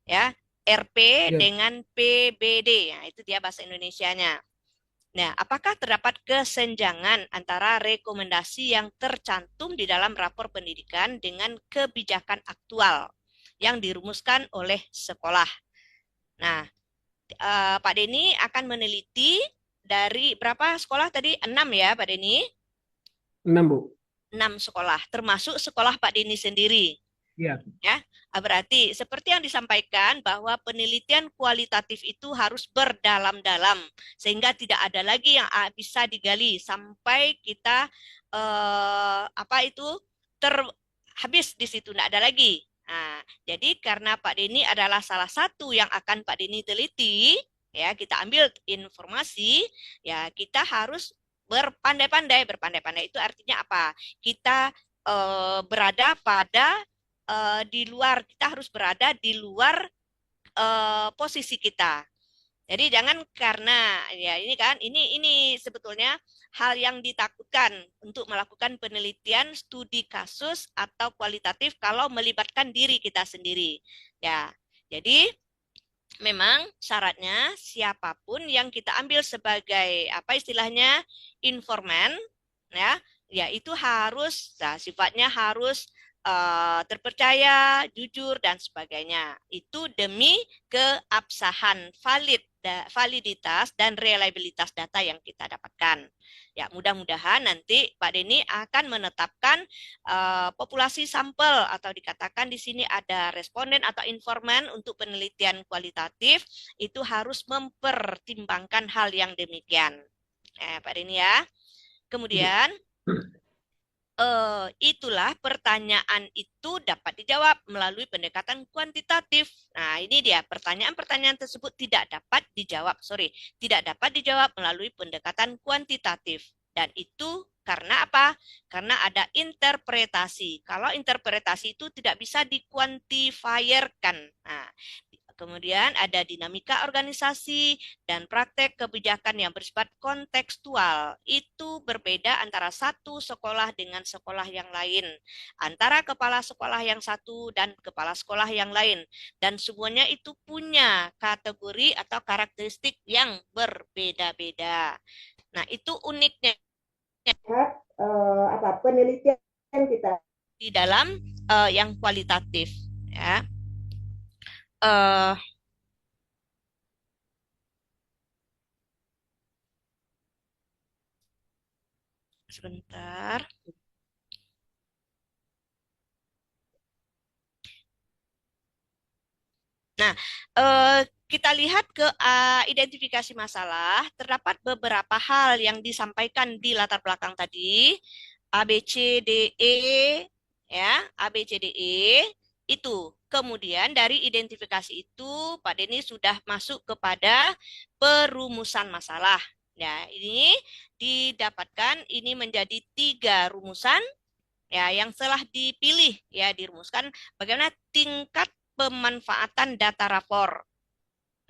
ya, RP dengan PBD, ya, itu dia bahasa Indonesianya. Nah, apakah terdapat kesenjangan antara rekomendasi yang tercantum di dalam rapor pendidikan dengan kebijakan aktual yang dirumuskan oleh sekolah? Nah, Pak Denny akan meneliti dari berapa sekolah tadi? 6 ya, Pak Denny? 6, Bu. 6 sekolah, termasuk sekolah Pak Denny sendiri. Iya. Ya, berarti seperti yang disampaikan bahwa penelitian kualitatif itu harus berdalam-dalam sehingga tidak ada lagi yang bisa digali sampai kita habis di situ, tidak ada lagi. Nah, jadi karena Pak Denny adalah salah satu yang akan Pak Denny teliti, ya kita ambil informasi, ya kita harus berpandai-pandai. Berpandai-pandai itu artinya apa? Kita berada pada di luar, kita harus berada di luar posisi kita. Jadi jangan karena ya ini sebetulnya hal yang ditakutkan untuk melakukan penelitian studi kasus atau kualitatif kalau melibatkan diri kita sendiri. Ya. Jadi memang syaratnya siapapun yang kita ambil sebagai apa istilahnya informan, ya, ya itu harus, nah, sifatnya harus terpercaya, jujur, dan sebagainya. Itu demi keabsahan, validitas, dan reliabilitas data yang kita dapatkan. Ya, mudah-mudahan nanti Pak Denny akan menetapkan populasi sampel atau dikatakan di sini ada responden atau informan untuk penelitian kualitatif itu harus mempertimbangkan hal yang demikian. Pak Denny ya. Kemudian itulah pertanyaan itu dapat dijawab melalui pendekatan kuantitatif. Nah, ini dia pertanyaan-pertanyaan tersebut tidak dapat dijawab, tidak dapat dijawab melalui pendekatan kuantitatif. Dan itu karena apa? Karena ada interpretasi. Kalau interpretasi itu tidak bisa dikuantifierkan. Nah, kemudian ada dinamika organisasi dan praktek kebijakan yang bersifat kontekstual. Itu berbeda antara satu sekolah dengan sekolah yang lain. Antara kepala sekolah yang satu dan kepala sekolah yang lain. Dan semuanya itu punya kategori atau karakteristik yang berbeda-beda. Nah, itu uniknya penelitian kita di dalam yang kualitatif. Ya. Sebentar. Nah, kita lihat ke identifikasi masalah, terdapat beberapa hal yang disampaikan di latar belakang tadi, A, B, C, D, E, ya, A, B, C, D, E, itu. Kemudian dari identifikasi itu, Pak Denny sudah masuk kepada perumusan masalah. Nah, ini didapatkan, ini menjadi 3 rumusan, ya, yang telah dipilih, ya, dirumuskan bagaimana tingkat pemanfaatan data rapor.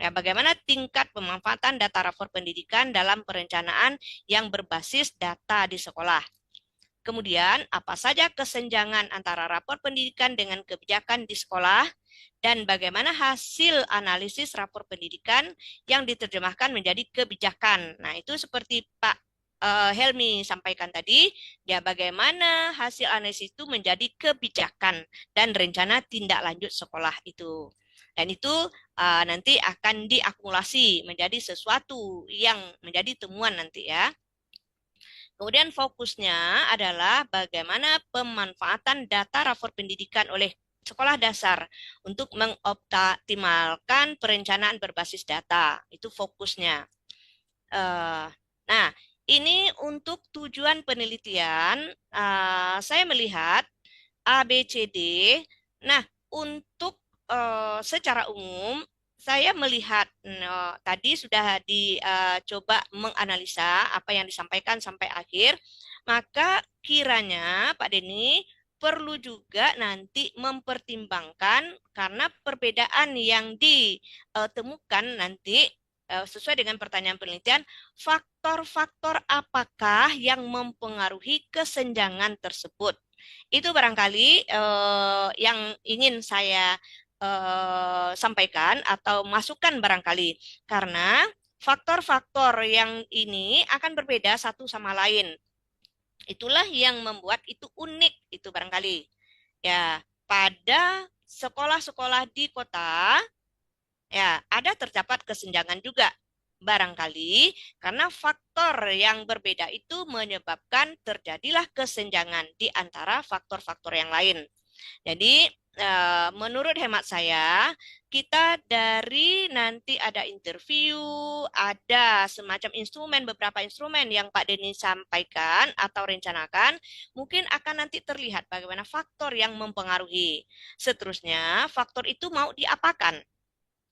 Ya, bagaimana tingkat pemanfaatan data rapor pendidikan dalam perencanaan yang berbasis data di sekolah. Kemudian, apa saja kesenjangan antara rapor pendidikan dengan kebijakan di sekolah, dan bagaimana hasil analisis rapor pendidikan yang diterjemahkan menjadi kebijakan. Nah, itu seperti Pak Helmi sampaikan tadi, ya bagaimana hasil analisis itu menjadi kebijakan dan rencana tindak lanjut sekolah itu. Dan itu nanti akan diakumulasi menjadi sesuatu yang menjadi temuan nanti ya. Kemudian fokusnya adalah bagaimana pemanfaatan data rapor pendidikan oleh sekolah dasar untuk mengoptimalkan perencanaan berbasis data. Itu fokusnya. Nah, ini untuk tujuan penelitian, saya melihat A, B, C, D. Nah, untuk secara umum, saya melihat tadi sudah dicoba menganalisa apa yang disampaikan sampai akhir, maka kiranya Pak Denny perlu juga nanti mempertimbangkan karena perbedaan yang ditemukan nanti sesuai dengan pertanyaan penelitian, faktor-faktor apakah yang mempengaruhi kesenjangan tersebut. Itu barangkali yang ingin saya sampaikan atau masukkan barangkali. Karena faktor-faktor yang ini akan berbeda satu sama lain. Itulah yang membuat itu unik, itu barangkali. Ya, pada sekolah-sekolah di kota, ya, ada terdapat kesenjangan juga. Barangkali karena faktor yang berbeda itu menyebabkan terjadilah kesenjangan di antara faktor-faktor yang lain. Jadi, menurut hemat saya, kita dari nanti ada interview, ada semacam instrumen, beberapa instrumen yang Pak Denny sampaikan atau rencanakan, mungkin akan nanti terlihat bagaimana faktor yang mempengaruhi. Seterusnya, faktor itu mau diapakan?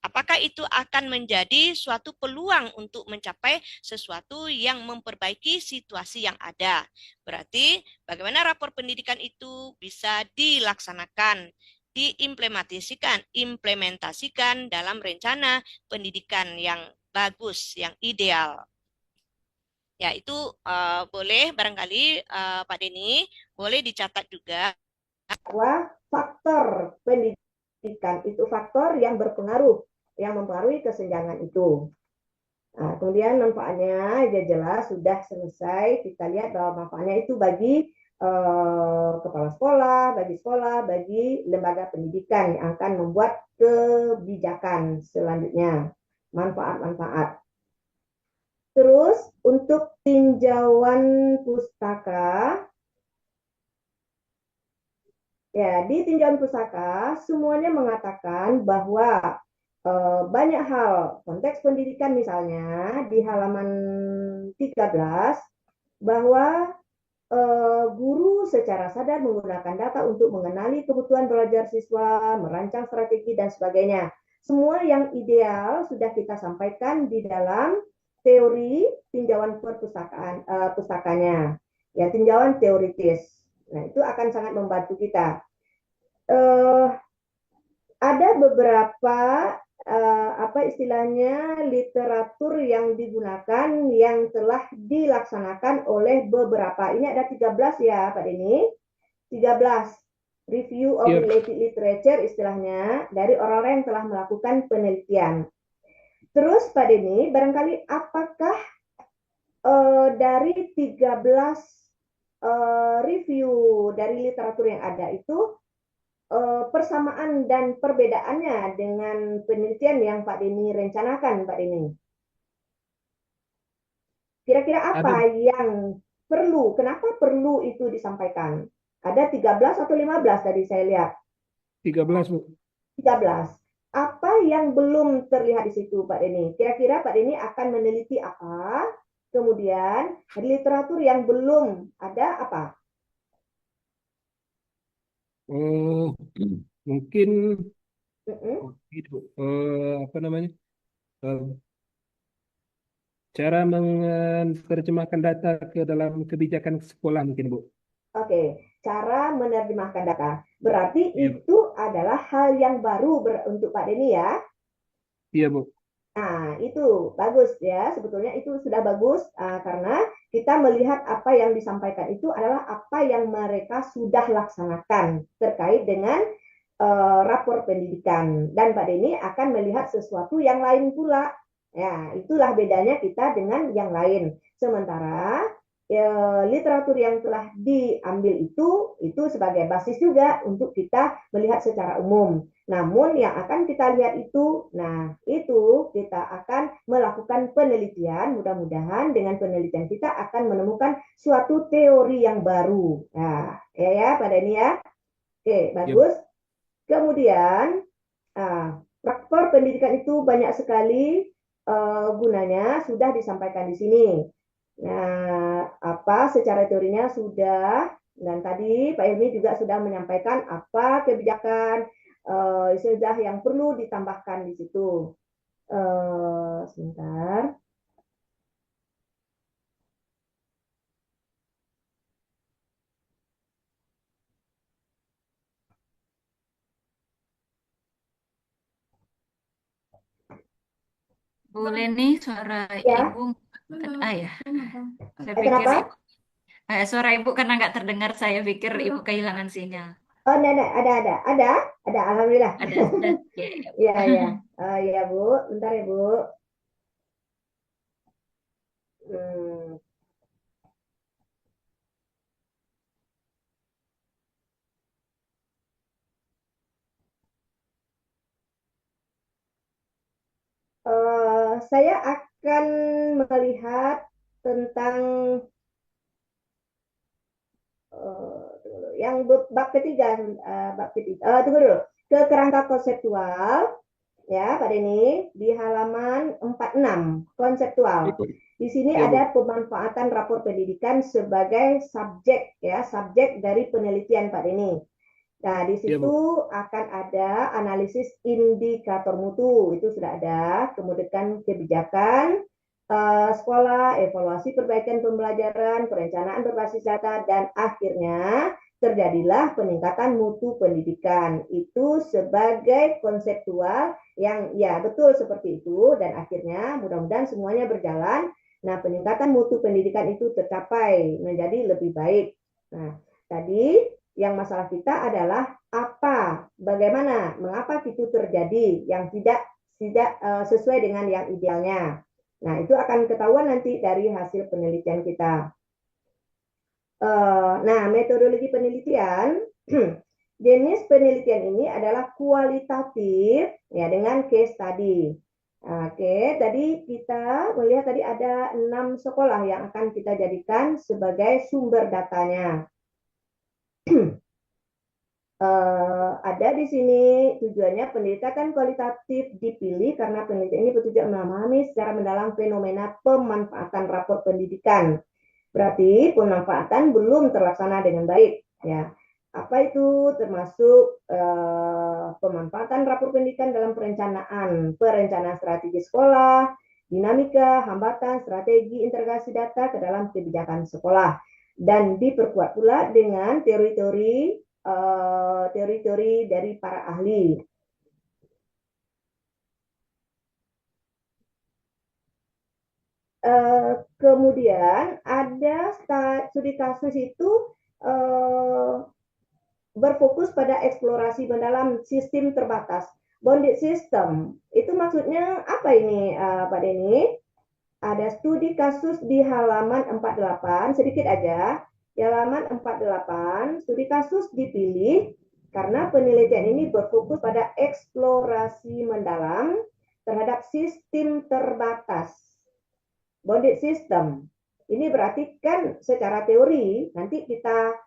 Apakah itu akan menjadi suatu peluang untuk mencapai sesuatu yang memperbaiki situasi yang ada? Berarti bagaimana rapor pendidikan itu bisa dilaksanakan, implementasikan dalam rencana pendidikan yang bagus, yang ideal. Ya, itu boleh barangkali Pak Denny, boleh dicatat juga. Bahwa faktor pendidikan itu faktor yang berpengaruh, yang mempengaruhi kesenjangan itu. Nah, kemudian manfaatnya ya jelas sudah selesai. Kita lihat bahwa manfaatnya itu bagi kepala sekolah, bagi lembaga pendidikan yang akan membuat kebijakan selanjutnya. Manfaat-manfaat. Terus untuk tinjauan pustaka, ya di tinjauan pustaka semuanya mengatakan bahwa banyak hal konteks pendidikan misalnya di halaman 13 bahwa guru secara sadar menggunakan data untuk mengenali kebutuhan belajar siswa, merancang strategi dan sebagainya. Semua yang ideal sudah kita sampaikan di dalam teori tinjauan perpustakaan pustakanya. Ya, tinjauan teoritis. Nah, itu akan sangat membantu kita. Uh, ada beberapa apa istilahnya literatur yang digunakan yang telah dilaksanakan oleh beberapa. Ini ada 13 ya Pak Denny. 13 review of Iya, related literature istilahnya dari orang-orang yang telah melakukan penelitian. Terus Pak Denny, barangkali apakah dari 13 review dari literatur yang ada itu persamaan dan perbedaannya dengan penelitian yang Pak Denny rencanakan, Pak Denny? Kira-kira ada apa yang perlu? Kenapa perlu itu disampaikan? Ada 13 atau 15 tadi saya lihat. 13, Bu. 13. Apa yang belum terlihat di situ, Pak Denny? Kira-kira Pak Denny akan meneliti apa? Kemudian literatur yang belum ada apa? Oh, mungkin Mm-mm. itu apa namanya? Eh, cara menerjemahkan data ke dalam kebijakan sekolah mungkin, Bu. Oke, cara menerjemahkan data. Berarti Iya, Bu. itu adalah hal yang baru untuk Pak Denny ya. Iya, Bu. Nah, itu bagus ya. Sebetulnya itu sudah bagus karena kita melihat apa yang disampaikan itu adalah apa yang mereka sudah laksanakan terkait dengan rapor pendidikan. Dan Pak Denny akan melihat sesuatu yang lain pula. Ya, itulah bedanya kita dengan yang lain. Sementara literatur yang telah diambil itu sebagai basis juga untuk kita melihat secara umum. Namun yang akan kita lihat itu, nah itu kita akan melakukan penelitian, mudah-mudahan dengan penelitian kita akan menemukan suatu teori yang baru. Nah, ya Pak Denny ya. Oke, Iya, Bu. bagus. Kemudian, faktor pendidikan itu banyak sekali gunanya, sudah disampaikan di sini. Nah, apa secara teorinya sudah, dan tadi Pak Ilmi juga sudah menyampaikan apa kebijakan sudah yang perlu ditambahkan di situ. Sebentar. Boleh nih suara Ya, ibu. Ya, saya pikir kenapa? ibu, suara ibu karena nggak terdengar, saya pikir ibu kehilangan sinyal. Oh, enggak, ada, alhamdulillah. Ada, sudah. Ya, ya, Bu. Ya, ya, ya Bu, bentar ya Bu. Hmm. Saya akan melihat tentang yang bab ketiga, tunggu dulu, ke kerangka konseptual, ya Pak Denny, di halaman 46, konseptual. Di sini Iya, Bu. ada pemanfaatan rapor pendidikan sebagai subjek, ya, subjek dari penelitian Pak Denny. Nah, di Iya, Bu. situ akan ada analisis indikator mutu, itu sudah ada, kemudian kebijakan sekolah, evaluasi perbaikan pembelajaran, perencanaan berbasis data, dan akhirnya terjadilah peningkatan mutu pendidikan. Itu sebagai konseptual yang ya betul seperti itu, dan akhirnya mudah-mudahan semuanya berjalan. Nah, peningkatan mutu pendidikan itu tercapai menjadi lebih baik. Nah, tadi yang masalah kita adalah apa, bagaimana, mengapa itu terjadi yang tidak sesuai dengan yang idealnya. Nah, itu akan ketahuan nanti dari hasil penelitian kita. Nah, metodologi penelitian, jenis penelitian ini adalah kualitatif ya dengan case study. Oke, tadi kita melihat tadi ada 6 sekolah yang akan kita jadikan sebagai sumber datanya. Ada di sini tujuannya penelitian kualitatif dipilih karena penelitian ini bertujuan memahami secara mendalam fenomena pemanfaatan rapor pendidikan. Berarti pemanfaatan belum terlaksana dengan baik. Ya, apa itu? Termasuk pemanfaatan rapor pendidikan dalam perencanaan strategi sekolah, dinamika, hambatan, strategi integrasi data ke dalam kebijakan sekolah, dan diperkuat pula dengan teori-teori dari para ahli. Kemudian ada studi kasus itu berfokus pada eksplorasi mendalam sistem terbatas, bounded system. Itu maksudnya apa ini, Pak Denny? Ada studi kasus di halaman 48, sedikit aja. Di halaman 48, studi kasus dipilih karena penelitian ini berfokus pada eksplorasi mendalam terhadap sistem terbatas, bounded system. Ini berarti kan secara teori nanti kita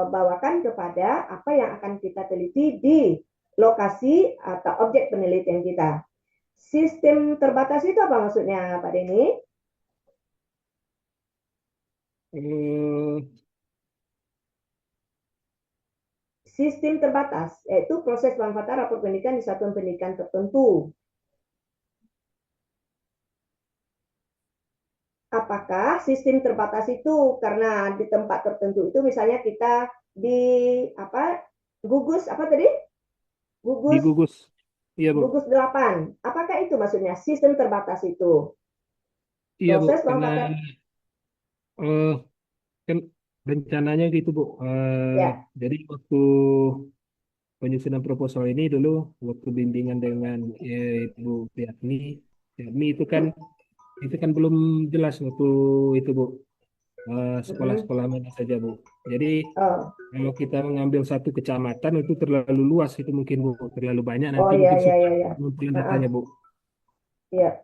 bawakan kepada apa yang akan kita teliti di lokasi atau objek penelitian kita. Sistem terbatas itu apa maksudnya, Pak Denny? Sistem terbatas, yaitu proses pemanfaatan rapor pendidikan di satuan pendidikan tertentu. Apakah sistem terbatas itu karena di tempat tertentu itu misalnya kita di gugus apa tadi? Di gugus. Iya, Bu. Gugus 8. Apakah itu maksudnya sistem terbatas itu? Iya, Bu. Proses Karena pemanfaatan. kan rencananya gitu, Bu. Ya. Jadi waktu penyusunan proposal ini dulu, waktu bimbingan dengan Ibu Tiatmi itu kan belum jelas waktu itu, Bu. Sekolah-sekolah mana saja, Bu. Jadi kalau kita mengambil satu kecamatan itu terlalu luas, itu mungkin, Bu, terlalu banyak, nanti mungkin susah ngumpulin datanya, Bu. Iya.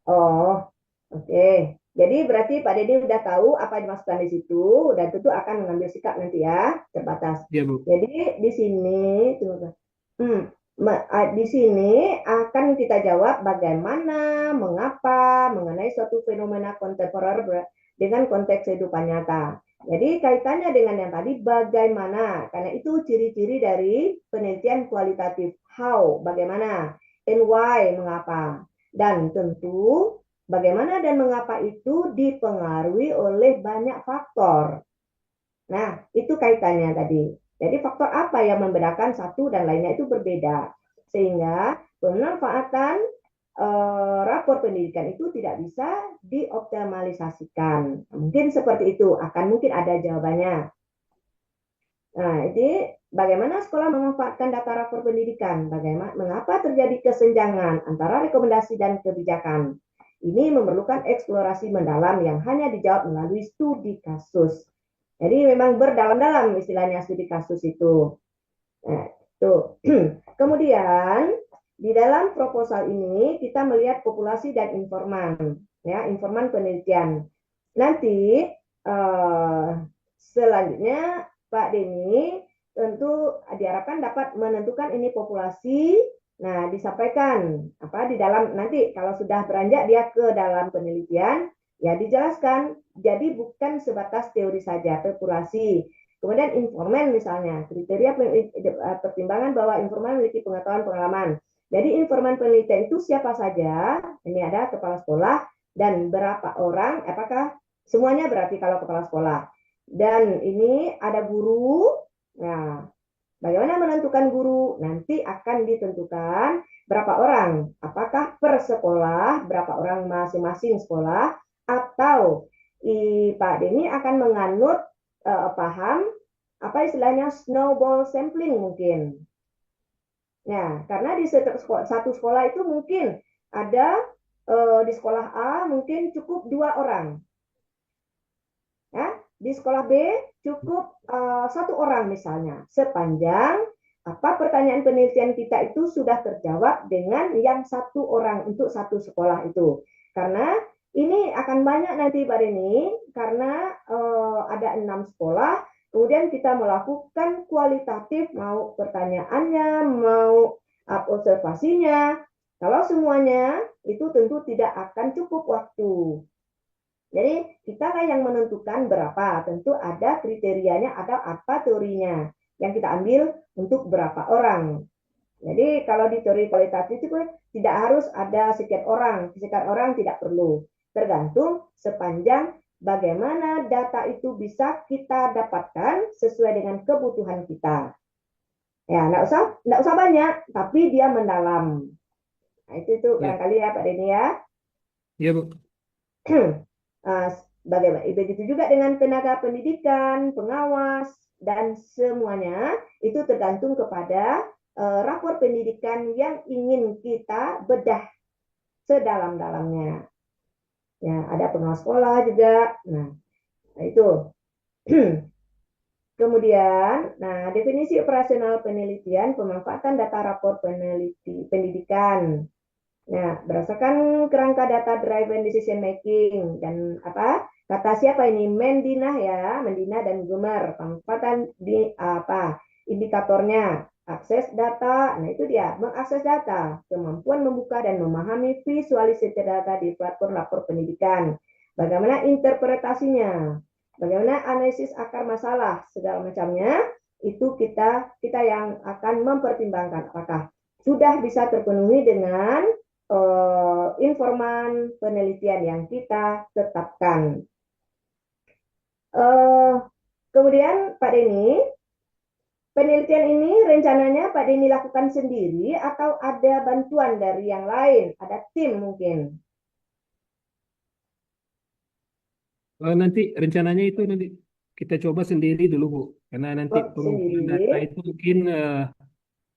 Oh, oke. Jadi berarti Pak Deddy udah tahu apa yang dimaksudkan di situ dan tentu akan mengambil sikap nanti ya, terbatas. Iya, Bu. Jadi di sini di sini akan kita jawab bagaimana, mengapa, mengenai suatu fenomena kontemporer dengan konteks kehidupan nyata. Jadi kaitannya dengan yang tadi bagaimana, karena itu ciri-ciri dari penelitian kualitatif. How, bagaimana, and why, mengapa. Dan tentu bagaimana dan mengapa itu dipengaruhi oleh banyak faktor. Nah, itu kaitannya tadi. Jadi faktor apa yang membedakan satu dan lainnya itu berbeda. Sehingga pemanfaatan rapor pendidikan itu tidak bisa dioptimalisasikan. Mungkin seperti itu, mungkin ada jawabannya. Nah, jadi bagaimana sekolah memanfaatkan data rapor pendidikan? Mengapa terjadi kesenjangan antara rekomendasi dan kebijakan? Ini memerlukan eksplorasi mendalam yang hanya dijawab melalui studi kasus. Jadi memang berdalam-dalam istilahnya studi kasus itu. Nah, itu. Kemudian di dalam proposal ini kita melihat populasi dan informan, ya, informan penelitian. Nanti selanjutnya Pak Denny tentu diharapkan dapat menentukan ini populasi. Nah, disampaikan di dalam nanti kalau sudah beranjak dia ke dalam penelitian, ya dijelaskan. Jadi bukan sebatas teori saja, populasi. Kemudian informan misalnya, kriteria pertimbangan bahwa informan memiliki pengetahuan pengalaman. Jadi informan penelitian itu siapa saja? Ini ada kepala sekolah dan berapa orang? Apakah semuanya berarti kalau kepala sekolah? Dan ini ada guru. Nah, bagaimana menentukan guru? Nanti akan ditentukan berapa orang. Apakah per sekolah, berapa orang masing-masing sekolah, atau Pak Denny akan menganut paham apa istilahnya snowball sampling mungkin. Nah, karena di satu sekolah itu mungkin ada di sekolah A mungkin cukup 2 orang, ya. Di sekolah B cukup 1 orang misalnya, sepanjang pertanyaan penelitian kita itu sudah terjawab dengan yang 1 orang untuk satu sekolah itu. Karena ini akan banyak nanti Pak Deni, karena ada 6 sekolah, kemudian kita melakukan kualitatif, mau pertanyaannya, mau observasinya. Kalau semuanya itu tentu tidak akan cukup waktu. Jadi kita kan yang menentukan berapa, tentu ada kriterianya, ada apa teorinya yang kita ambil untuk berapa orang. Jadi kalau di teori kualitatif itu tidak harus ada sekian orang tidak perlu. Tergantung sepanjang bagaimana data itu bisa kita dapatkan sesuai dengan kebutuhan kita. Ya, enggak usah banyak, tapi dia mendalam. Nah, itu Ya, barangkali ya Pak Denny ya. ya Bu. Bagaimana? Begitu juga dengan tenaga pendidikan, pengawas, dan semuanya itu tergantung kepada rapor pendidikan yang ingin kita bedah sedalam-dalamnya. Ya, ada pengawas sekolah juga. Nah, itu. Kemudian, definisi operasional penelitian, pemanfaatan data rapor pendidikan. Nah, berdasarkan kerangka data driven decision making dan kata siapa ini, Mendina ya, Mendina dan Gumer, pemanfaatan di indikatornya, akses data. Nah, itu dia, mengakses data, kemampuan membuka dan memahami visualisasi data di platform lapor pendidikan, bagaimana interpretasinya, bagaimana analisis akar masalah, segala macamnya. Itu kita yang akan mempertimbangkan apakah sudah bisa terpenuhi dengan informan penelitian yang kita tetapkan. Kemudian Pak Denny, penelitian ini rencananya Pak Denny lakukan sendiri atau ada bantuan dari yang lain, ada tim mungkin? Nanti rencananya itu nanti kita coba sendiri dulu Bu, karena nanti pengumpulan data Sendiri. itu mungkin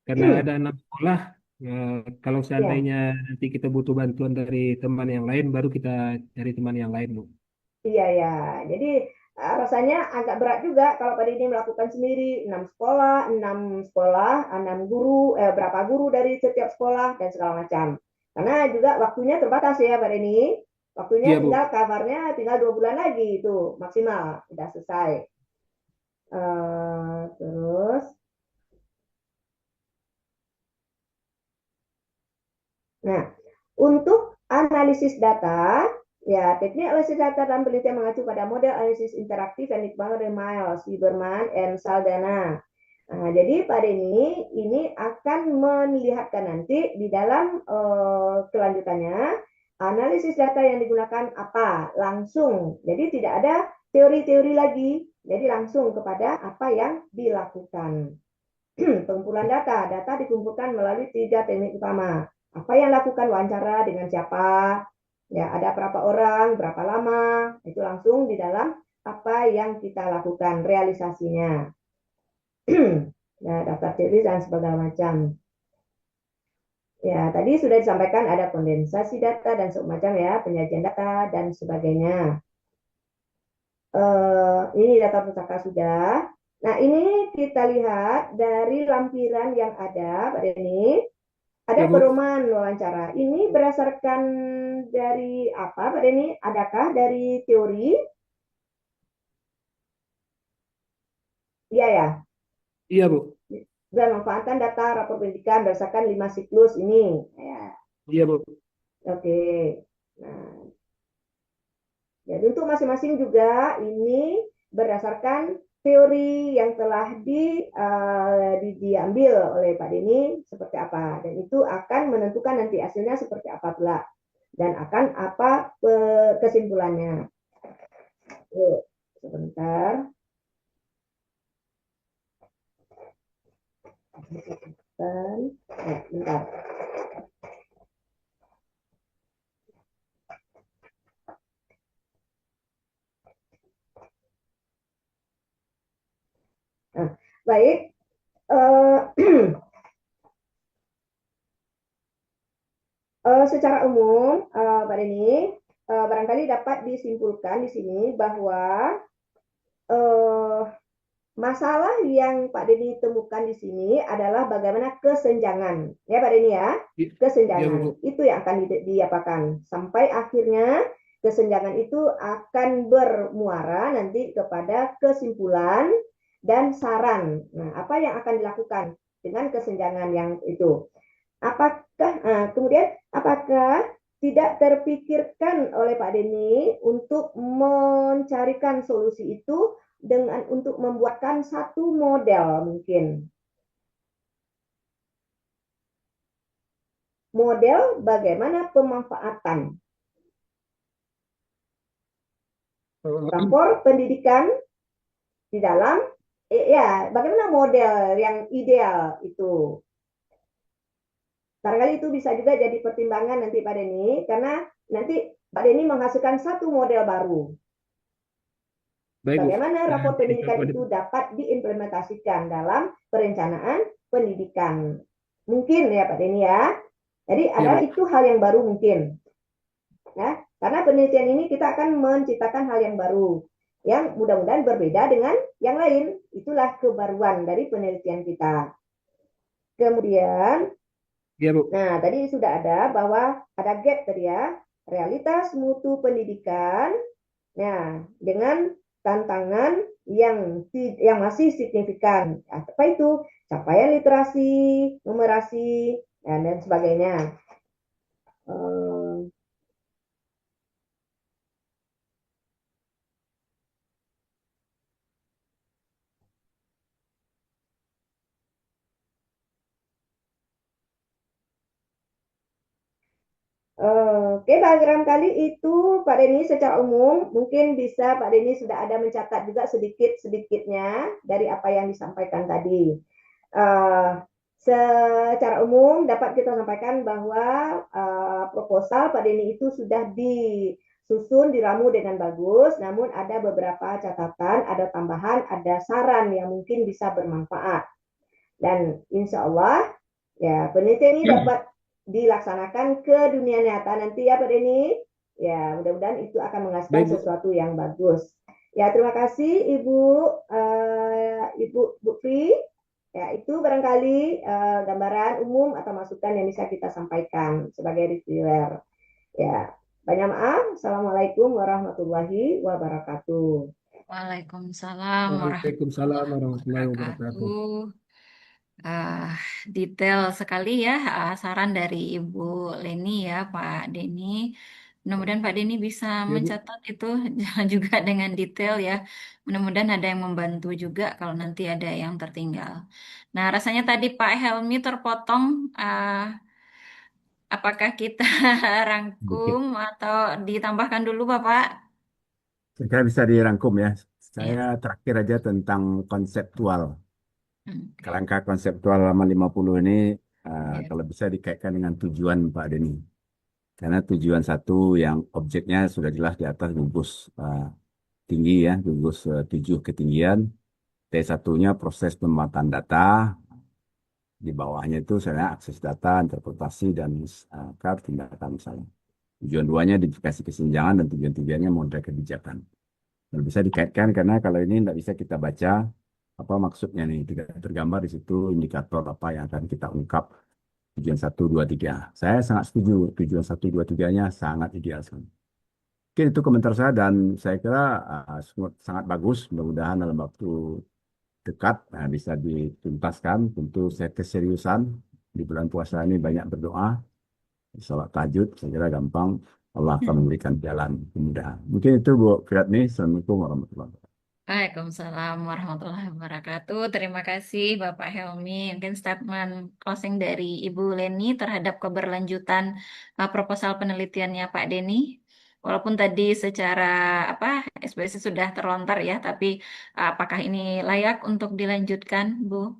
karena ada 6 sekolah. Kalau Ya, seandainya nanti kita butuh bantuan dari teman yang lain, baru kita cari teman yang lain Bu. iya ya. Jadi rasanya agak berat juga kalau Pak Denny melakukan sendiri 6 guru, berapa guru dari setiap sekolah dan segala macam. Karena juga waktunya terbatas ya Pak Denny. Waktunya Iya tinggal Bu. kabarnya tinggal 2 bulan lagi itu maksimal sudah selesai. Terus, nah untuk analisis data, ya teknik analisis data dan penelitian mengacu pada model analisis interaktif yang dikembangkan oleh Miles, Lieberman, dan Saldana. Nah, jadi Pak Denny ini akan melihatkan nanti di dalam kelanjutannya analisis data yang digunakan apa langsung. Jadi tidak ada teori-teori lagi. Jadi langsung kepada apa yang dilakukan. Pengumpulan data dikumpulkan melalui 3 teknik utama. Apa yang lakukan wawancara dengan siapa? Ya, ada berapa orang, berapa lama? Itu langsung di dalam apa yang kita lakukan realisasinya. Nah, daftar teori dan sebagainya macam. Ya, tadi sudah disampaikan ada kondensasi data dan semacam ya, penyajian data dan sebagainya. Ini data pustaka sudah. Nah, ini kita lihat dari lampiran yang ada, Pak Denny. Ada Ya Bu. pedoman wawancara. Ini berdasarkan dari apa, Pak Denny? Adakah dari teori? Iya ya. Iya Bu. Memanfaatkan data rapor pendidikan berdasarkan 5 siklus ini. Ya. Iya Bu. Oke. Nah, jadi untuk masing-masing juga ini berdasarkan teori yang telah diambil oleh Pak Denny seperti apa, dan itu akan menentukan nanti hasilnya seperti apa pula dan akan apa kesimpulannya. Sebentar. Bentar. Nah, baik. Secara umum, Pak Denny, barangkali dapat disimpulkan di sini bahwa eh, masalah yang Pak Denny temukan di sini adalah bagaimana kesenjangan, ya Pak Denny ya, Iya, kesenjangan Bu. itu yang akan diapakan sampai akhirnya kesenjangan itu akan bermuara nanti kepada kesimpulan dan saran. Nah, apa yang akan dilakukan dengan kesenjangan yang itu? Apakah tidak terpikirkan oleh Pak Denny untuk mencarikan solusi itu dengan untuk membuatkan satu model mungkin. Model bagaimana pemanfaatan rapor pendidikan di dalam ya bagaimana model yang ideal itu. Barangkali itu bisa juga jadi pertimbangan nanti Pak Denny karena nanti Pak Denny menghasilkan satu model baru. Baik, Bu. Bagaimana rapor pendidikan Jadi, itu dapat diimplementasikan dalam perencanaan pendidikan. Mungkin ya Pak Denny ya. Jadi ya, adalah Bu. itu hal yang baru mungkin. Ya, karena penelitian ini kita akan menciptakan hal yang baru yang mudah-mudahan berbeda dengan yang lain. Itulah kebaruan dari penelitian kita. Kemudian, Ya, Bu. nah tadi sudah ada bahwa ada gap tadi ya, realitas mutu pendidikan. Nah, dengan tantangan yang masih signifikan. Apa itu? Capaian literasi, numerasi, dan sebagainya. Oke, barangkali itu Pak Denny secara umum mungkin bisa Pak Denny sudah ada mencatat juga sedikit-sedikitnya dari apa yang disampaikan tadi. Secara umum dapat kita sampaikan bahwa proposal Pak Denny itu sudah disusun, diramu dengan bagus, namun ada beberapa catatan, ada tambahan, ada saran yang mungkin bisa bermanfaat. Dan insya Allah ya penelitian ini dapat dilaksanakan ke dunia nyata nanti ya Pak Denny. Ya mudah-mudahan itu akan menghasilkan Baik, Bu. sesuatu yang bagus. Ya terima kasih Ibu Fi. Ya itu barangkali gambaran umum atau masukan yang bisa kita sampaikan sebagai reviewer. Ya banyak maaf. Assalamualaikum warahmatullahi wabarakatuh. Waalaikumsalam Waalaikumsalam warahmatullahi warahmatullahi wabarakatuh. wabarakatuh. Ah, detail sekali ya saran dari Ibu Leni ya Pak Denny. Mudah-mudahan Pak Denny bisa Ya, Bu. mencatat itu juga dengan detail ya. Mudah-mudahan ada yang membantu juga kalau nanti ada yang tertinggal. Nah, rasanya tadi Pak Helmi terpotong. Apakah kita Sedikit. rangkum atau ditambahkan dulu Bapak? Saya kira bisa dirangkum ya. Saya Ya. terakhir aja tentang konseptual. Oke. Kerangka konseptual halaman 50 ini Ya. kalau bisa dikaitkan dengan tujuan Pak Denny. Karena tujuan satu yang objeknya sudah jelas di atas gugus tinggi ya, gugus 7 ketinggian. T1-nya proses pemuatan data, di bawahnya itu saya akses data, interpretasi, dan tindakan misalnya. Tujuan duanya identifikasi kesenjangan dan tujuan tiganya model kebijakan. Dan bisa dikaitkan karena kalau ini tidak bisa kita baca apa maksudnya nih, tidak tergambar di situ indikator apa yang akan kita ungkap tujuan 1, 2, 3. Saya sangat setuju tujuan 1, 2, 3-nya sangat ideal sekali. Oke, itu komentar saya dan saya kira sangat bagus. Mudah-mudahan dalam waktu dekat bisa dituntaskan. Tentu saya keseriusan di bulan puasa ini banyak berdoa, sholat tahajud, saya kira gampang. Allah akan memberikan jalan kemudahan. Mungkin itu Bu Firatni. Assalamualaikum warahmatullahi wabarakatuh. Waalaikumsalam warahmatullahi wabarakatuh. Terima kasih Bapak Helmi. Mungkin statement closing dari Ibu Leni terhadap keberlanjutan proposal penelitiannya Pak Denny. Walaupun tadi secara apa ekspresi sudah terlontar ya, tapi apakah ini layak untuk dilanjutkan, Bu?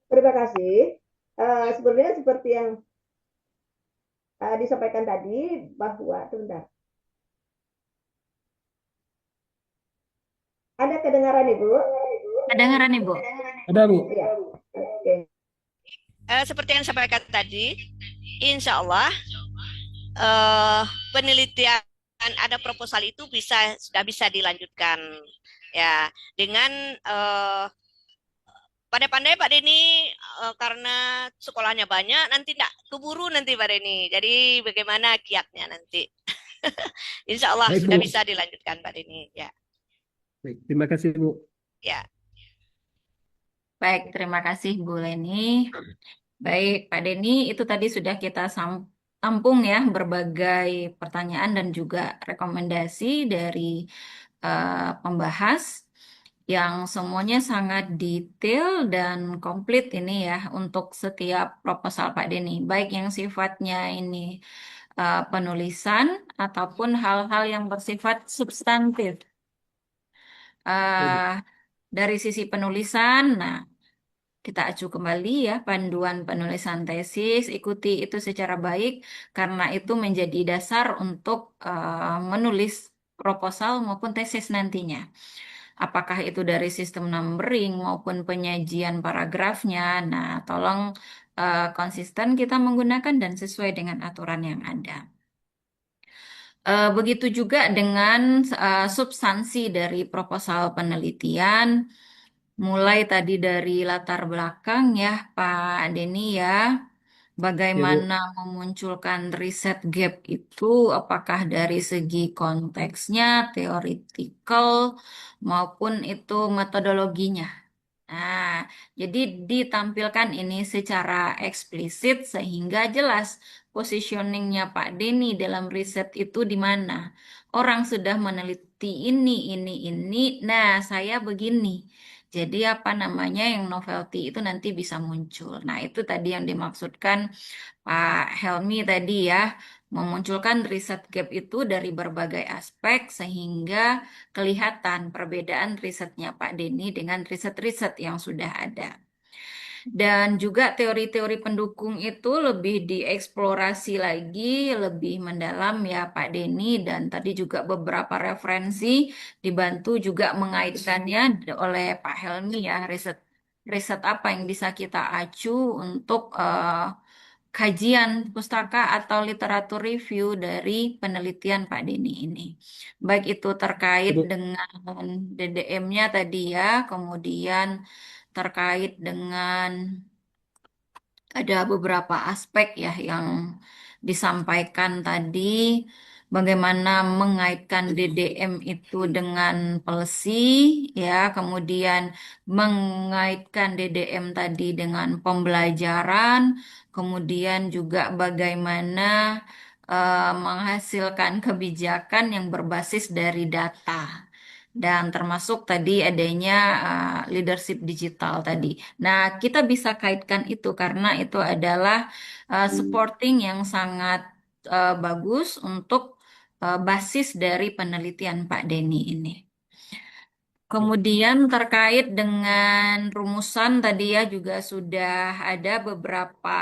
Terima kasih. Sebenarnya seperti yang disampaikan tadi bahwa sebentar. Ada kedengaran Ibu? Kedengaran Ibu? Ada, Bu. Iya. Oke. seperti yang saya sampaikan tadi, insya Allah eh, penelitian ada proposal itu sudah bisa dilanjutkan ya dengan pandai-pandai Pak Denny, karena sekolahnya banyak nanti tidak keburu nanti Pak Denny. Jadi bagaimana kiatnya nanti? Insya Allah Baik, sudah Bu. bisa dilanjutkan Pak Denny. Ya, Baik, terima kasih, Bu. ya. Baik, terima kasih Bu Leni. Baik, Pak Denny, itu tadi sudah kita tampung ya berbagai pertanyaan dan juga rekomendasi dari pembahas yang semuanya sangat detail dan komplit ini ya untuk setiap proposal Pak Denny, baik yang sifatnya ini penulisan ataupun hal-hal yang bersifat substantif. Baik, Bu. Eh, dari sisi penulisan, nah kita acu kembali ya panduan penulisan tesis, ikuti itu secara baik karena itu menjadi dasar untuk menulis proposal maupun tesis nantinya. Apakah itu dari sistem numbering maupun penyajian paragrafnya. Nah, tolong konsisten kita menggunakan dan sesuai dengan aturan yang ada. Begitu juga dengan substansi dari proposal penelitian. Mulai tadi dari latar belakang ya Pak Denny ya, Ya, Bu. bagaimana memunculkan riset gap itu, apakah dari segi konteksnya, theoretical, maupun itu metodologinya. Nah, jadi ditampilkan ini secara eksplisit sehingga jelas positioningnya Pak Denny dalam riset itu di mana. Orang sudah meneliti ini. Nah, saya begini. Jadi apa namanya yang novelty itu nanti bisa muncul. Nah, itu tadi yang dimaksudkan Pak Helmi tadi ya, memunculkan riset gap itu dari berbagai aspek sehingga kelihatan perbedaan risetnya Pak Denny dengan riset-riset yang sudah ada. Dan juga teori-teori pendukung itu lebih dieksplorasi lagi, lebih mendalam ya Pak Denny, dan tadi juga beberapa referensi dibantu juga mengaitkannya oleh Pak Helmi ya, riset riset apa yang bisa kita acu untuk kajian pustaka atau literatur review dari penelitian Pak Denny ini. Baik itu terkait Ya, Bu. dengan DDM-nya tadi ya, kemudian terkait dengan ada beberapa aspek ya yang disampaikan tadi, bagaimana mengaitkan DDM itu dengan policy, ya, kemudian mengaitkan DDM tadi dengan pembelajaran, kemudian juga bagaimana menghasilkan kebijakan yang berbasis dari data. Dan termasuk tadi adanya leadership digital tadi. Nah, kita bisa kaitkan itu karena itu adalah supporting yang sangat bagus untuk basis dari penelitian Pak Denny ini. Kemudian terkait dengan rumusan tadi ya juga sudah ada beberapa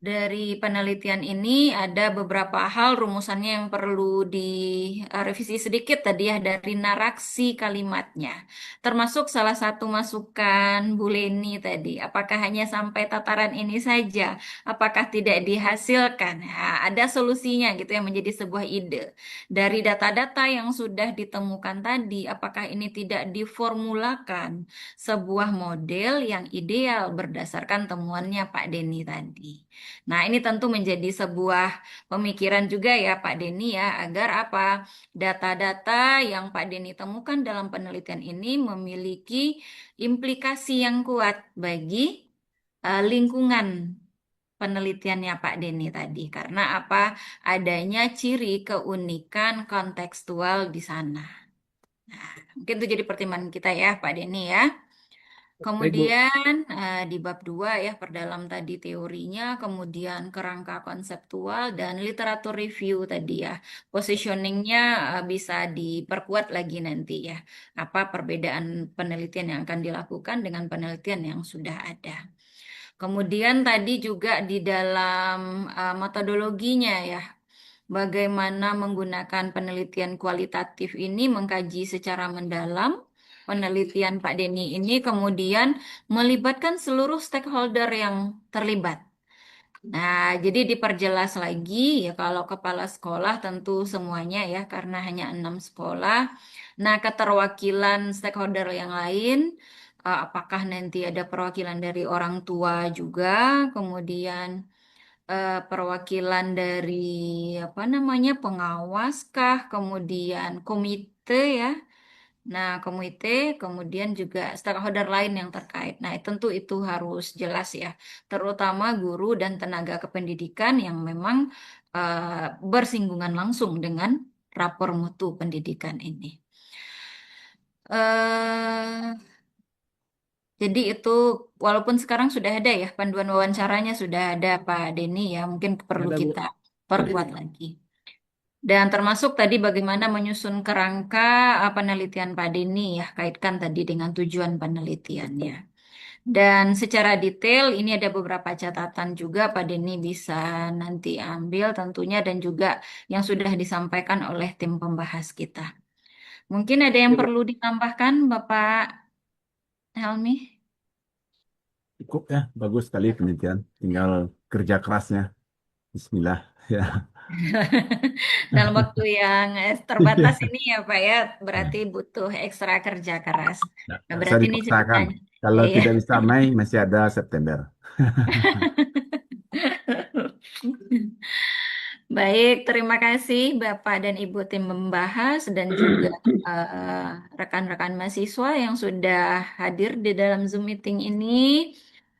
dari penelitian ini ada beberapa hal rumusannya yang perlu direvisi sedikit tadi ya dari narasi kalimatnya. Termasuk salah satu masukan Bu Leni tadi, apakah hanya sampai tataran ini saja? Apakah tidak dihasilkan? Nah, ada solusinya gitu yang menjadi sebuah ide. Dari data-data yang sudah ditemukan tadi, apakah ini tidak diformulakan sebuah model yang ideal berdasarkan temuannya Pak Denny tadi? Nah, ini tentu menjadi sebuah pemikiran juga ya Pak Denny ya, agar apa data-data yang Pak Denny temukan dalam penelitian ini memiliki implikasi yang kuat bagi lingkungan penelitiannya Pak Denny tadi. Karena apa adanya ciri keunikan kontekstual di sana. Nah, mungkin itu jadi pertimbangan kita ya Pak Denny ya. Baik, Bu. Kemudian di bab 2 ya perdalam tadi teorinya, kemudian kerangka konseptual dan literatur review tadi ya. Positioningnya bisa diperkuat lagi nanti ya. Apa perbedaan penelitian yang akan dilakukan dengan penelitian yang sudah ada. Kemudian tadi juga di dalam metodologinya ya. Bagaimana menggunakan penelitian kualitatif ini mengkaji secara mendalam penelitian Pak Denny ini kemudian melibatkan seluruh stakeholder yang terlibat. Nah, jadi diperjelas lagi ya kalau kepala sekolah tentu semuanya ya karena hanya 6 sekolah. Nah, keterwakilan stakeholder yang lain, apakah nanti ada perwakilan dari orang tua juga, kemudian perwakilan dari apa namanya pengawas kah, kemudian komite ya. Nah, komite, kemudian juga stakeholder lain yang terkait. Nah, tentu itu harus jelas ya, terutama guru dan tenaga kependidikan yang memang bersinggungan langsung dengan rapor mutu pendidikan ini. eh jadi itu walaupun sekarang sudah ada ya panduan wawancaranya sudah ada Pak Denny ya, mungkin perlu Ada, Bu. kita perkuat lagi. Dan termasuk tadi bagaimana menyusun kerangka penelitian Pak Denny ya, kaitkan tadi dengan tujuan penelitiannya. Dan secara detail ini ada beberapa catatan juga Pak Denny bisa nanti ambil tentunya dan juga yang sudah disampaikan oleh tim pembahas kita. Mungkin ada yang Ya, Bu. perlu ditambahkan Bapak Helmi? Cukup ya, bagus sekali penelitian. Tinggal kerja kerasnya. Bismillah. Ya. Dalam waktu yang terbatas ini ya Pak ya, berarti butuh ekstra kerja keras. Nah, Nggak usah berarti ini dipaksakan. ceritanya. Kalau Iya. tidak bisa Mei, masih ada September. Baik, terima kasih Bapak dan Ibu tim membahas dan juga rekan-rekan mahasiswa yang sudah hadir di dalam Zoom meeting ini.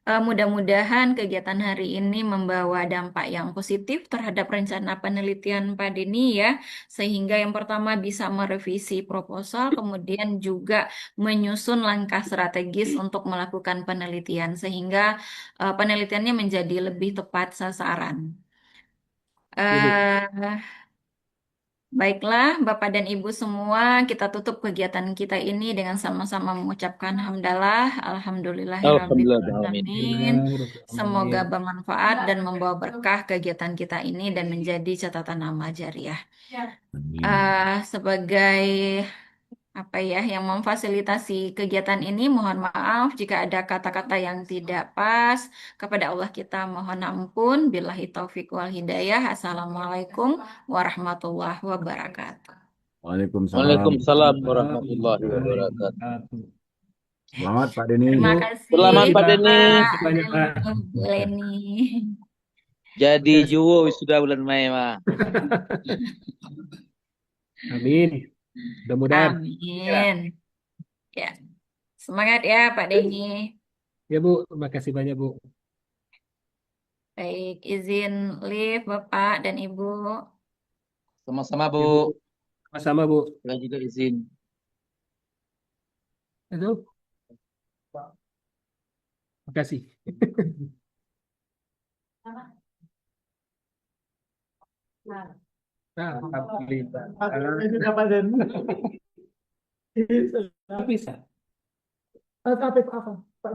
Mudah-mudahan kegiatan hari ini membawa dampak yang positif terhadap rencana penelitian Pak Denny ya, sehingga yang pertama bisa merevisi proposal, kemudian juga menyusun langkah strategis untuk melakukan penelitian, sehingga penelitiannya menjadi lebih tepat sasaran. Ya, Bu. Eh, Baiklah, Bapak dan Ibu semua, kita tutup kegiatan kita ini dengan sama-sama mengucapkan hamdalah, alhamdulillahirabbil Alhamdulillah, amin. alamin. Semoga Alhamdulillah. bermanfaat dan membawa berkah kegiatan kita ini dan menjadi catatan amal jariah. Amin. Sebagai apa ya yang memfasilitasi kegiatan ini, mohon maaf jika ada kata-kata yang tidak pas. Kepada Allah kita mohon ampun. Billahi taufik wal hidayah. Assalamualaikum warahmatullahi wabarakatuh. Waalaikumsalam. Waalaikumsalam warahmatullahi Warahmatullahi wabarakatuh. wabarakatuh. Selamat Pak Denny. Terima Bu, kasih Selamat Pak Bapak Denny. Makasih banyak, Pak. dan Ibu Leni. Jadi Makasih. juwo sudah bulan Mei, mah. Amin. Mudah-mudahan. Amin. Ya, semangat ya Pak Denny. Ya, Bu. Terima kasih banyak, Bu. Baik, izin live Bapak dan Ibu. Sama-sama, Ya, Bu. Bu. Sama-sama, Bu. Saya juga izin. Itu. Makasih. Alhamdulillah. Bisa. Tapi apa? Pak